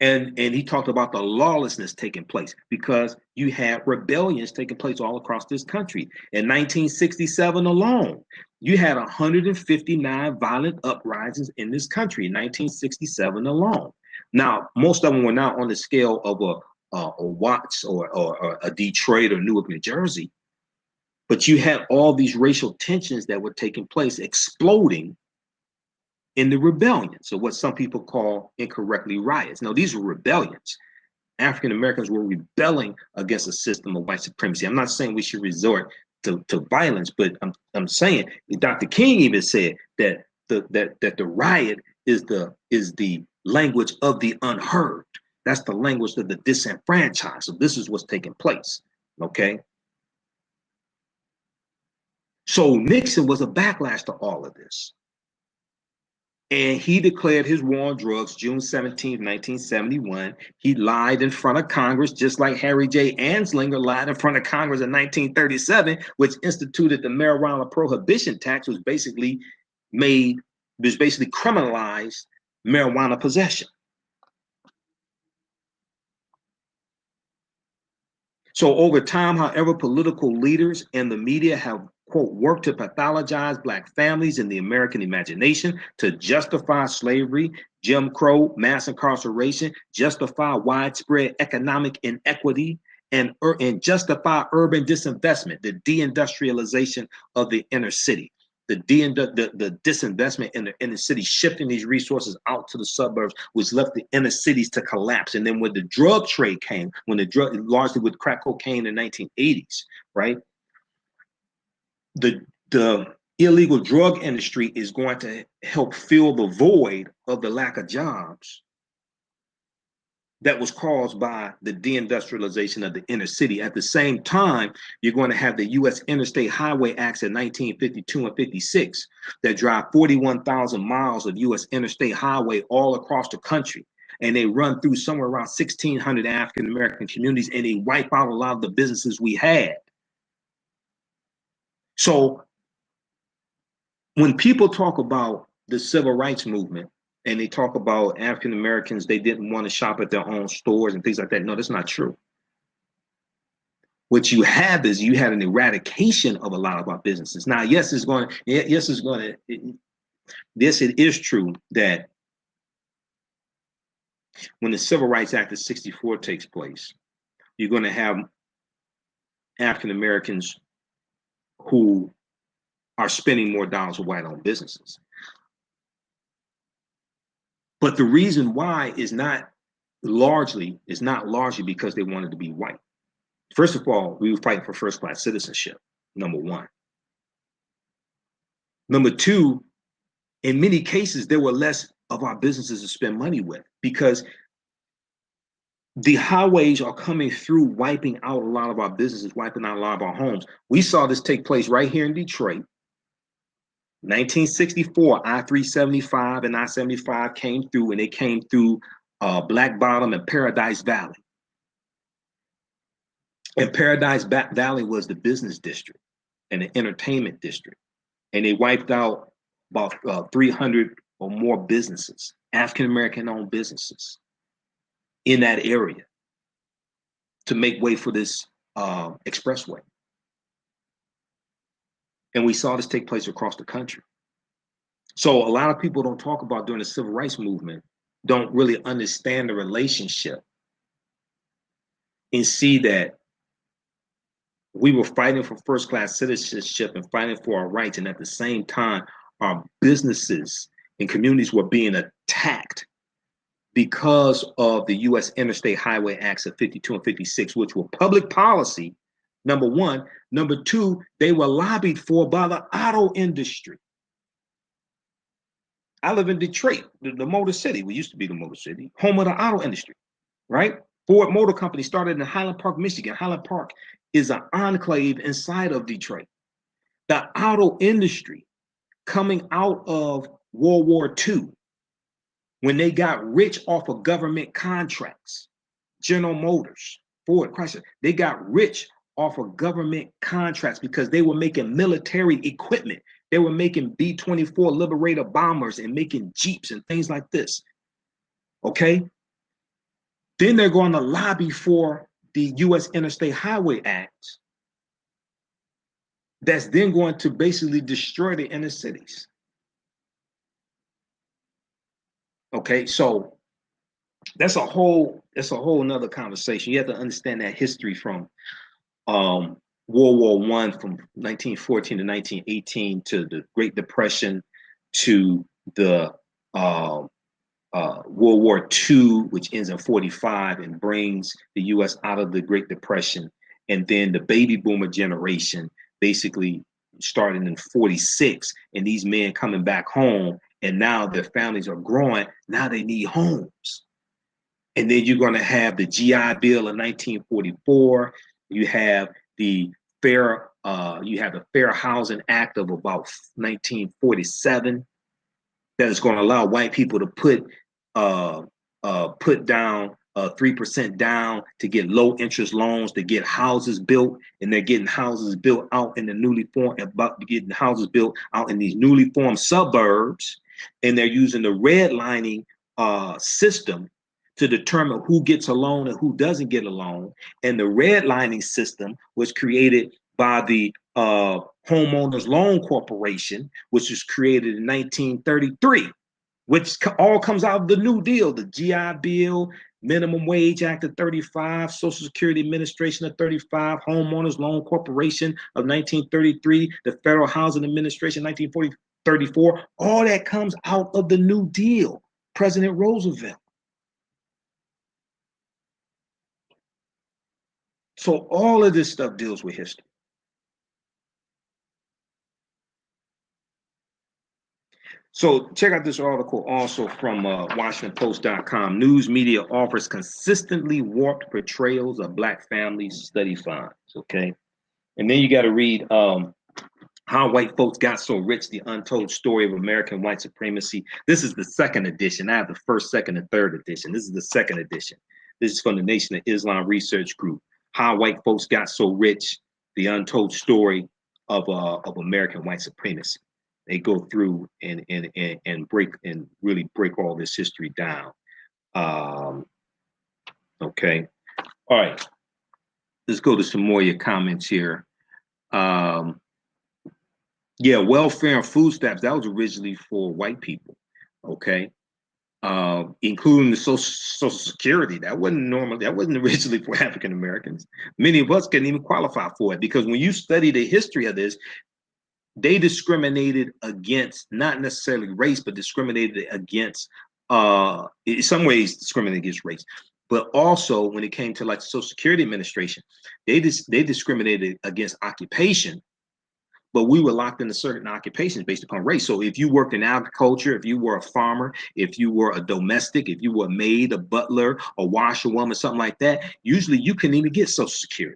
Speaker 1: And he talked about the lawlessness taking place because you had rebellions taking place all across this country. In 1967 alone, you had 159 violent uprisings in this country in 1967 alone. Now, most of them were not on the scale of a Watts or a Detroit or Newark, New Jersey, but you had all these racial tensions that were taking place, exploding in the rebellion. So what some people call incorrectly riots. Now, these were rebellions. African Americans were rebelling against a system of white supremacy. I'm not saying we should resort to violence, but I'm saying Dr. King even said that the riot is the language of the unheard. That's the language of the disenfranchised. So this is what's taking place. Okay. So Nixon was a backlash to all of this. And he declared his war on drugs June 17th, 1971. He lied in front of Congress, just like Harry J. Anslinger lied in front of Congress in 1937, which instituted the marijuana prohibition tax, was basically criminalized marijuana possession. So over time, however, political leaders and the media have, quote, worked to pathologize Black families in the American imagination to justify slavery, Jim Crow, mass incarceration, justify widespread economic inequity, and justify urban disinvestment, the deindustrialization of the inner city. The disinvestment in the inner city, shifting these resources out to the suburbs, which left the inner cities to collapse. And then when the drug trade came, largely with crack cocaine in the 1980s, right? The illegal drug industry is going to help fill the void of the lack of jobs that was caused by the deindustrialization of the inner city. At the same time, you're going to have the U.S. Interstate Highway Acts of 1952 and 56 that drive 41,000 miles of U.S. interstate highway all across the country. And they run through somewhere around 1,600 African-American communities, and they wipe out a lot of the businesses we had. So when people talk about the civil rights movement, and they talk about African Americans, they didn't want to shop at their own stores and things like that. No, that's not true. What you have is you had an eradication of a lot of our businesses. Now, it is true that when the Civil Rights Act of '64 takes place, you're going to have African Americans who are spending more dollars with white-owned businesses. But the reason why is not largely because they wanted to be white. First of all, we were fighting for first-class citizenship, number one. Number two, in many cases, there were less of our businesses to spend money with because the highways are coming through, wiping out a lot of our businesses, wiping out a lot of our homes. We saw this take place right here in Detroit. 1964, I-375 and I-75 came through, and they came through Black Bottom and Paradise Valley. And Paradise Valley was the business district and the entertainment district. And they wiped out about 300 or more businesses, African-American owned businesses in that area to make way for this expressway. And we saw this take place across the country. So a lot of people don't talk about during the civil rights movement, don't really understand the relationship and see that we were fighting for first-class citizenship and fighting for our rights. And at the same time, our businesses and communities were being attacked because of the U.S. Interstate Highway Acts of 52 and 56, which were public policy, number one. Number two, they were lobbied for by the auto industry. I live in Detroit, the Motor City. We used to be the Motor City, home of the auto industry, right? Ford Motor Company started in Highland Park, Michigan. Highland Park is an enclave inside of Detroit. The auto industry coming out of World War II, when they got rich off of government contracts, General Motors, Ford, Chrysler, they got rich off of government contracts because they were making military equipment. They were making B-24 Liberator bombers and making Jeeps and things like this. Okay? Then they're going to lobby for the U.S. Interstate Highway Act that's then going to basically destroy the inner cities. Okay, so that's a whole nother conversation. You have to understand that history from World War I, from 1914 to 1918, to the Great Depression, to the World War II, which ends in 45 and brings the U.S. out of the Great Depression, and then the baby boomer generation basically starting in 46, and these men coming back home, and now their families are growing. Now they need homes. And then you're going to have the GI Bill of 1944. You have the Fair Housing Act of about 1947. that is going to allow white people to uh, put down 3% down to get low interest loans to get houses built, and they're getting houses built out in the newly formed about getting houses built out in these newly formed suburbs, and they're using the redlining system to determine who gets a loan and who doesn't get a loan. And the redlining system was created by the Homeowners Loan Corporation, which was created in 1933, which all comes out of the New Deal, the GI Bill, Minimum Wage Act of 35, Social Security Administration of 35, Homeowners Loan Corporation of 1933, the Federal Housing Administration 1934. All that comes out of the New Deal, President Roosevelt. So all of this stuff deals with history. So check out this article also from WashingtonPost.com. News media offers consistently warped portrayals of Black families, study finds. Okay, and then you got to read How White Folks Got So Rich: The Untold Story of American White Supremacy. This is the second edition. I have the first, second, and third edition. This is the second edition. This is from the Nation of Islam Research Group. How White Folks Got So Rich: The Untold Story of American White Supremacy. They go through and break and really break all this history down. Okay, all right. Let's go to some more of your comments here. Yeah, welfare and food stamps, that was originally for white people. Okay, including the social security. That wasn't normal. That wasn't originally for African Americans. Many of us couldn't even qualify for it, because when you study the history of this, they discriminated against not necessarily race, but discriminated against in some ways discriminated against race. But also when it came to like the Social Security Administration, they discriminated against occupation, but we were locked into certain occupations based upon race. So if you worked in agriculture, if you were a farmer, if you were a domestic, if you were a maid, a butler, a washerwoman, something like that, usually you couldn't even get Social Security.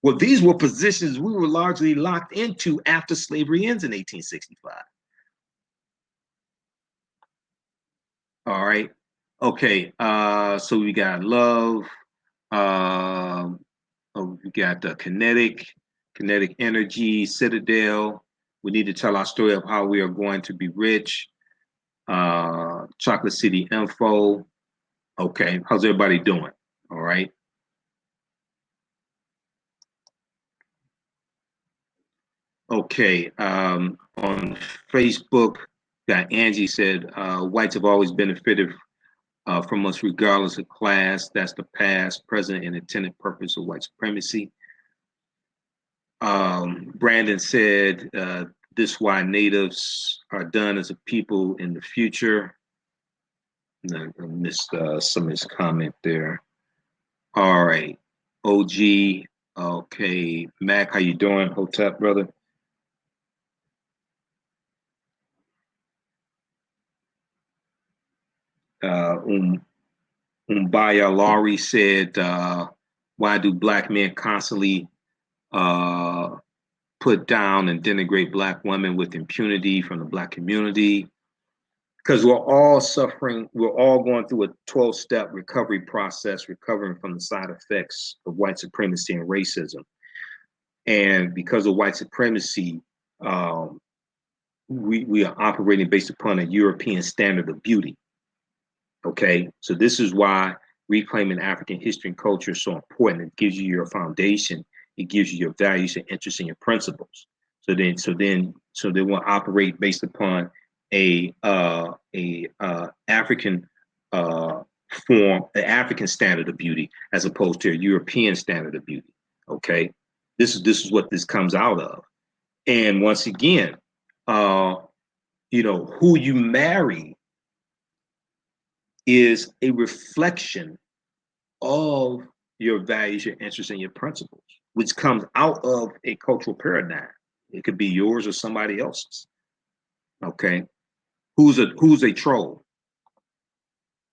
Speaker 1: Well, these were positions we were largely locked into after slavery ends in 1865. All right. Okay. So we got love. We got the kinetic energy, citadel. We need to tell our story of how we are going to be rich. Chocolate City info. Okay. How's everybody doing? All right. Okay, on Facebook, got Angie said, whites have always benefited from us regardless of class. That's the past, present, and intended purpose of white supremacy. Brandon said, this why natives are done as a people in the future. I missed some of his comment there. All right, OG, okay, Mac, how you doing? Hotep, brother? Um, Umbaya Laurie said, why do black men constantly uh, put down and denigrate black women with impunity from the black community? Because we're all suffering, we're all going through a 12-step recovery process, recovering from the side effects of white supremacy and racism. And because of white supremacy, um, we are operating based upon a European standard of beauty. Okay, so this is why reclaiming African history and culture is so important. It gives you your foundation, it gives you your values, your interests, and your principles. So they will operate based upon a African uh, form, an African standard of beauty, as opposed to a European standard of beauty. Okay, this is what this comes out of. And once again, uh, who you marry is a reflection of your values, your interests, and your principles, which comes out of a cultural paradigm. It could be yours or somebody else's. Okay. Who's a troll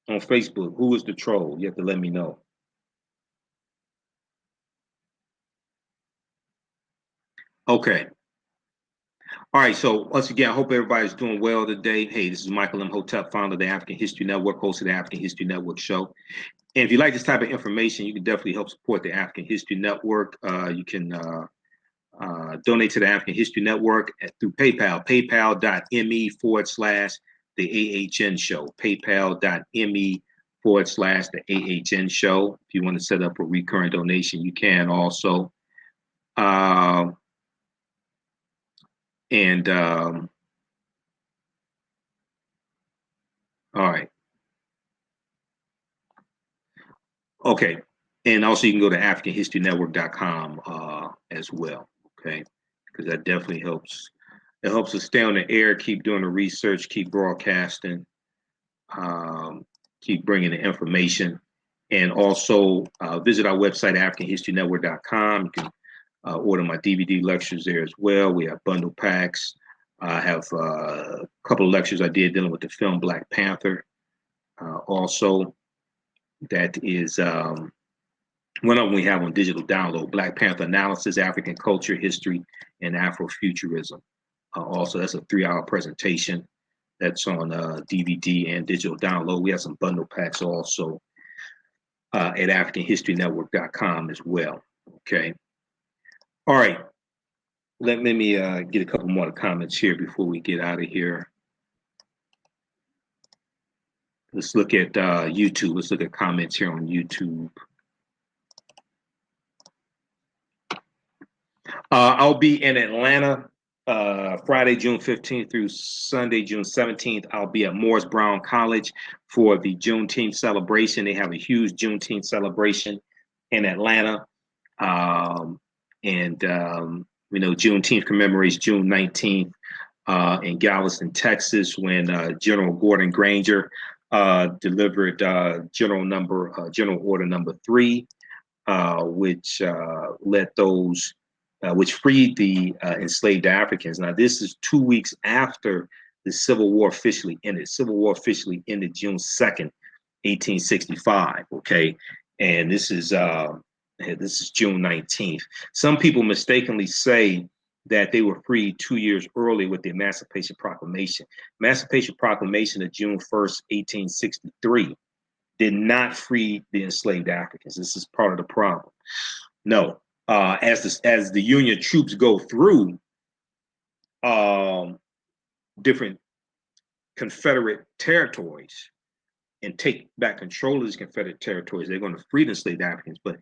Speaker 1: on Facebook? Who is the troll? You have to let me know. Okay. All right, so once again, I hope everybody's doing well today. Hey, this is Michael Imhotep, founder of the African History Network, host of the African History Network show. And if you like this type of information, you can definitely help support the African History Network. You can donate to the African History Network through PayPal, paypal.me/the AHN show, paypal.me/the AHN show. If you want to set up a recurring donation, you can also. And all right. Okay. And also you can go to AfricanHistoryNetwork.com as well. Okay. Because that definitely helps. It helps us stay on the air, keep doing the research, keep broadcasting, keep bringing the information. And also visit our website, AfricanHistoryNetwork.com. You can order my DVD lectures there as well. We have bundle packs. I have a couple of lectures I did dealing with the film Black Panther. Also, that is one of them we have on digital download, Black Panther Analysis, African Culture, History, and Afrofuturism. Also, that's a 3-hour presentation that's on DVD and digital download. We have some bundle packs also at AfricanHistoryNetwork.com as well. Okay. All right. Let me get a couple more comments here before we get out of here. Let's look at YouTube. Let's look at comments here on YouTube. I'll be in Atlanta Friday, June 15th through Sunday, June 17th. I'll be at Morris Brown College for the Juneteenth celebration. They have a huge Juneteenth celebration in Atlanta. We know Juneteenth commemorates June 19th in Galveston, Texas, when General Gordon Granger delivered General Order Number 3, which let those which freed the enslaved Africans. Now, this is 2 weeks after the Civil War officially ended. Civil War officially ended June 2nd, 1865. Okay, and this is June 19th. Some people mistakenly say that they were freed 2 years early with the Emancipation Proclamation. Emancipation Proclamation of June 1st, 1863 did not free the enslaved Africans. This is part of the problem. No, as the Union troops go through different Confederate territories and take back control of these Confederate territories, they're going to free the enslaved Africans. But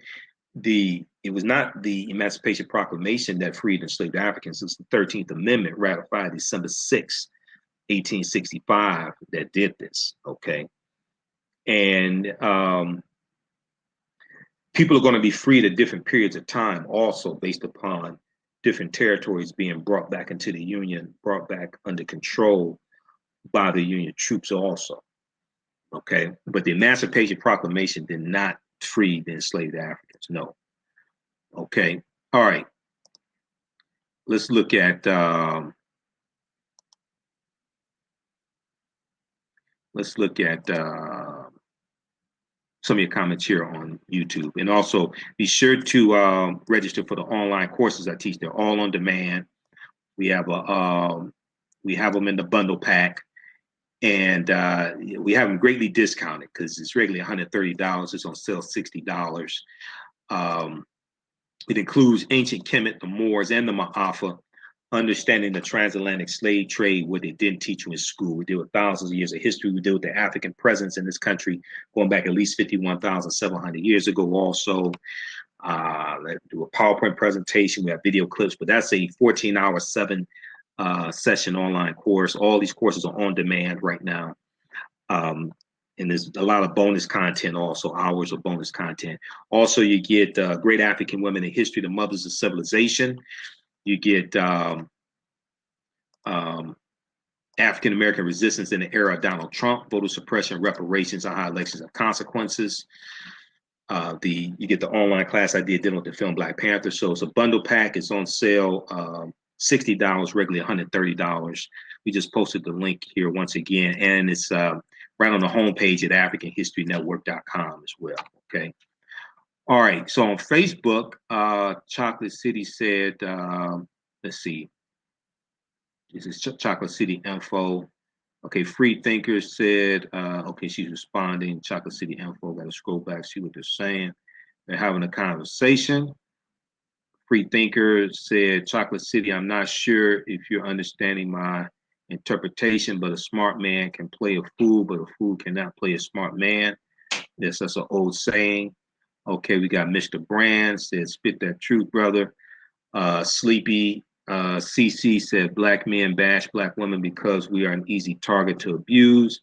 Speaker 1: it was not the Emancipation Proclamation that freed enslaved Africans. It was the 13th Amendment ratified December 6, 1865 that did this. Okay. And people are going to be freed at different periods of time also based upon different territories being brought back into the Union, brought back under control by the Union troops also. Okay. But the Emancipation Proclamation did not free the enslaved Africans. No. Okay. All right. Let's look at some of your comments here on YouTube. And also be sure to register for the online courses I teach. They're all on demand. We have them in the bundle pack, and we have them greatly discounted because it's regularly $130. It's on sale $60. It includes ancient Kemet, the Moors, and the Ma'afa, understanding the transatlantic slave trade, what they didn't teach you in school. We deal with thousands of years of history. We deal with the African presence in this country going back at least 51,700 years ago. Also, let's do a PowerPoint presentation. We have video clips, but that's a 14-hour, 7-session online course. All these courses are on demand right now. And there's a lot of bonus content, also hours of bonus content. Also, you get Great African Women in History, the Mothers of Civilization. You get African American resistance in the era of Donald Trump, voter suppression, reparations, and how elections have consequences. You get the online class I did dealing with the film Black Panther. So it's a bundle pack. It's on sale, $60, regularly $130. We just posted the link here once again, and it's right on the homepage at AfricanHistoryNetwork.com as well. Okay. All right. So on Facebook, Chocolate City said, let's see. This is Chocolate City Info. Okay, Free Thinkers said, okay, she's responding. Chocolate City Info, got to scroll back, see what they're saying. They're having a conversation. Free Thinker said, Chocolate City, I'm not sure if you're understanding my interpretation, but a smart man can play a fool, but a fool cannot play a smart man. Yes, that's an old saying. Okay, we got Mr. Brand said, spit that truth, brother. Sleepy CC said, black men bash black women because we are an easy target to abuse.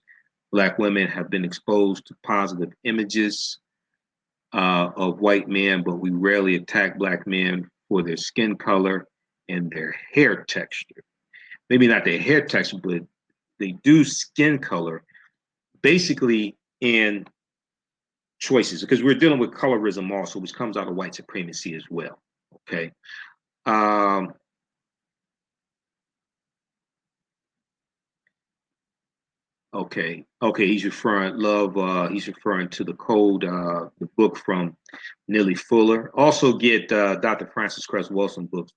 Speaker 1: Black women have been exposed to positive images of white men, but we rarely attack black men for their skin color and their hair texture. Maybe not their hair texture, but they do skin color basically in choices because we're dealing with colorism also, which comes out of white supremacy as well. Okay. Um, okay, he's referring love. He's referring to the code, the book from Nellie Fuller. Also, get Dr. Francis Cress Wilson book,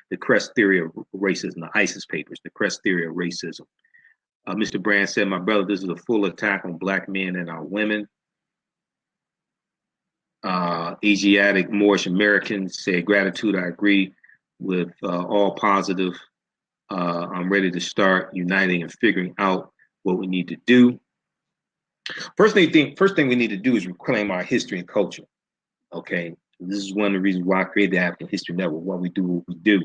Speaker 1: the Crest Theory of Racism, the ISIS papers, the Crest Theory of Racism. Mr. Brand said, "My brother, this is a full attack on black men and our women." Asiatic Moorish Americans said, "Gratitude. I agree with all positive. I'm ready to start uniting and figuring out what we need to do." First thing we need to do is reclaim our history and culture. Okay, this is one of the reasons why I created the African History Network. Why we do what we do.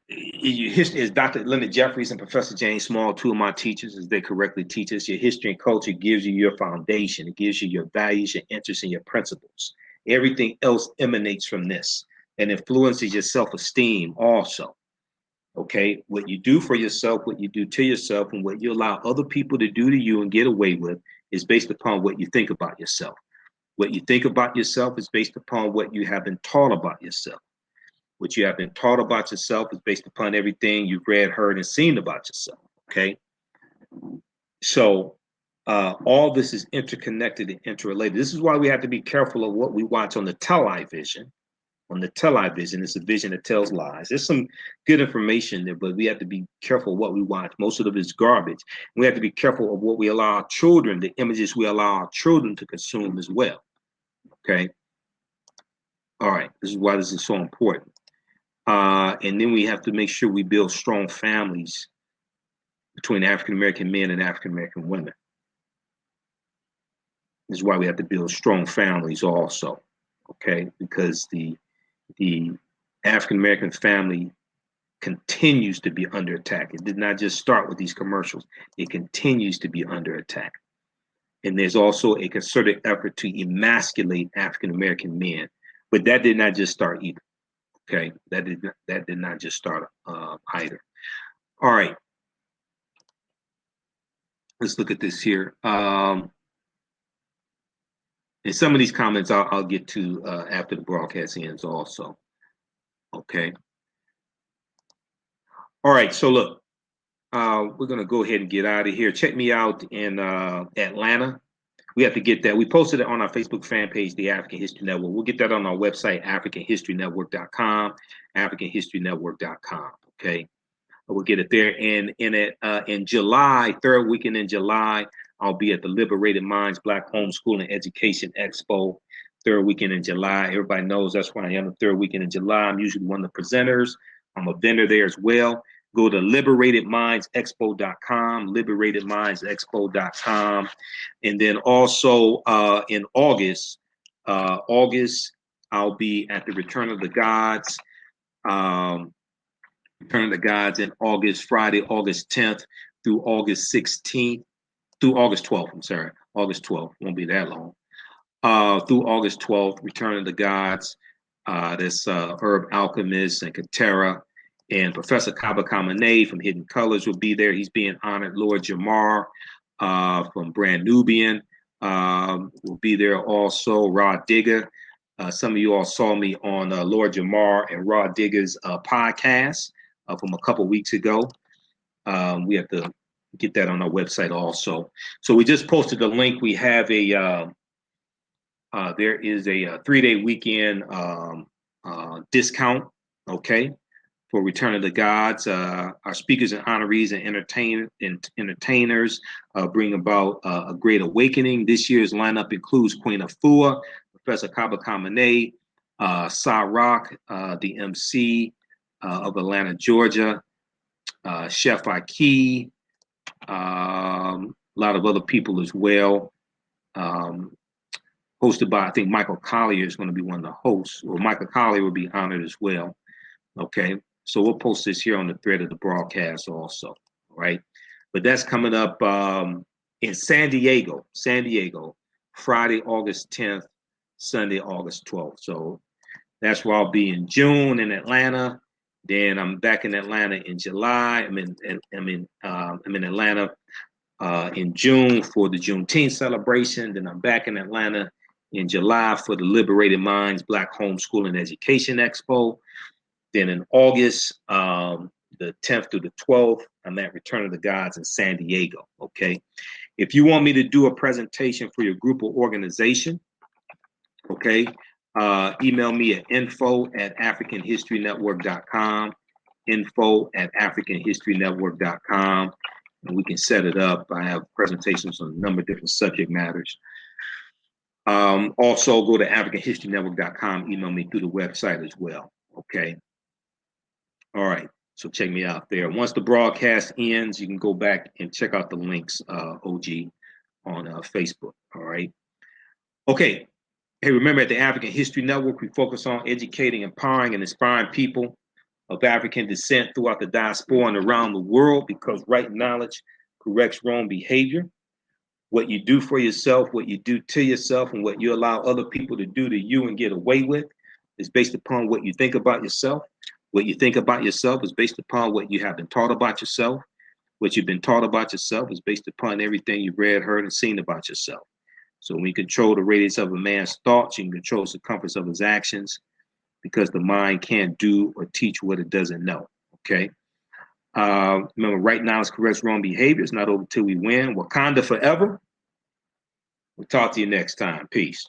Speaker 1: History is Dr. Leonard Jeffries and Professor James Small, two of my teachers, as they correctly teach us. Your history and culture gives you your foundation. It gives you your values, your interests, and your principles. Everything else emanates from this and influences your self-esteem also. Okay, what you do for yourself, what you do to yourself, and what you allow other people to do to you and get away with is based upon what you think about yourself. What you think about yourself is based upon what you have been taught about yourself. What you have been taught about yourself is based upon everything you've read, heard, and seen about yourself. Okay, so all this is interconnected and interrelated. This is why we have to be careful of what we watch on the television. On the television, it's a vision that tells lies. There's some good information there, but we have to be careful what we watch. Most of it is garbage. We have to be careful of what we allow our children, the images we allow our children to consume as well. Okay. All right. This is why this is so important. And then we have to make sure we build strong families between African American men and African American women. This is why we have to build strong families also. Okay, because the African American family continues to be under attack. It did not just start with these commercials. It continues to be under attack. And there's also a concerted effort to emasculate African American men. But that did not just start either. Okay, that did not just start either. All right, let's look at this here. And some of these comments I'll get to after the broadcast ends also. Okay. All right, so look, we're going to go ahead and get out of here. Check me out in Atlanta. We have to get that. We posted it on our Facebook fan page, the African History Network. We'll get that on our website, AfricanHistoryNetwork.com, AfricanHistoryNetwork.com. Okay, we'll get it there. And in July, third weekend in July, I'll be at the Liberated Minds Black Homeschooling Education Expo. Third weekend in July. Everybody knows that's when I am. The third weekend in July. I'm usually one of the presenters. I'm a vendor there as well. Go to liberatedmindsexpo.com, liberatedmindsexpo.com. And then also in August, I'll be at the Return of the Gods. Return of the Gods in August, Friday, August 10th through August 16th, through August 12th. I'm sorry, August 12th. Won't be that long. Through August 12th, Return of the Gods. There's Herb Alchemist and Katera. And Professor Kaba Kamene from Hidden Colors will be there. He's being honored. Lord Jamar from Brand Nubian will be there also. Rod Digger. Some of you all saw me on Lord Jamar and Rod Digger's podcast from a couple weeks ago. We have to get that on our website also. So we just posted the link. We have there is a 3-day weekend discount. Okay. for Return of the Gods. Our speakers and honorees and entertainers bring about a great awakening. This year's lineup includes Queen Afua, Professor Kaba Kamene, Sa Rock, the MC of Atlanta, Georgia, Chef Aki, a lot of other people as well. Hosted by, I think Michael Collier is going to be one of the hosts, or Michael Collier will be honored as well. Okay, so we'll post this here on the thread of the broadcast also, right? But that's coming up in San Diego, Friday, August 10th, Sunday, August 12th. So that's where I'll be in June in Atlanta. Then I'm back in Atlanta in July. I'm in Atlanta in June for the Juneteenth celebration. Then I'm back in Atlanta in July for the Liberated Minds Black Homeschooling Education Expo. Then in August, the 10th through the 12th, I'm at Return of the Gods in San Diego, okay? If you want me to do a presentation for your group or organization, okay, email me at info@africanhistorynetwork.com, info@africanhistorynetwork.com, and we can set it up. I have presentations on a number of different subject matters. Also, go to africanhistorynetwork.com, email me through the website as well, okay? All right, so check me out there. Once the broadcast ends, you can go back and check out the links, OG, on Facebook, all right? Okay, hey, remember at the African History Network, we focus on educating, empowering, and inspiring people of African descent throughout the diaspora and around the world, because right knowledge corrects wrong behavior. What you do for yourself, what you do to yourself, and what you allow other people to do to you and get away with is based upon what you think about yourself. What you think about yourself is based upon what you have been taught about yourself. What you've been taught about yourself is based upon everything you've read, heard, and seen about yourself. So when you control the radius of a man's thoughts, you can control the circumference of his actions, because the mind can't do or teach what it doesn't know, okay? Remember, right now is corrects wrong behavior. It's not over till we win. Wakanda forever. We'll talk to you next time. Peace.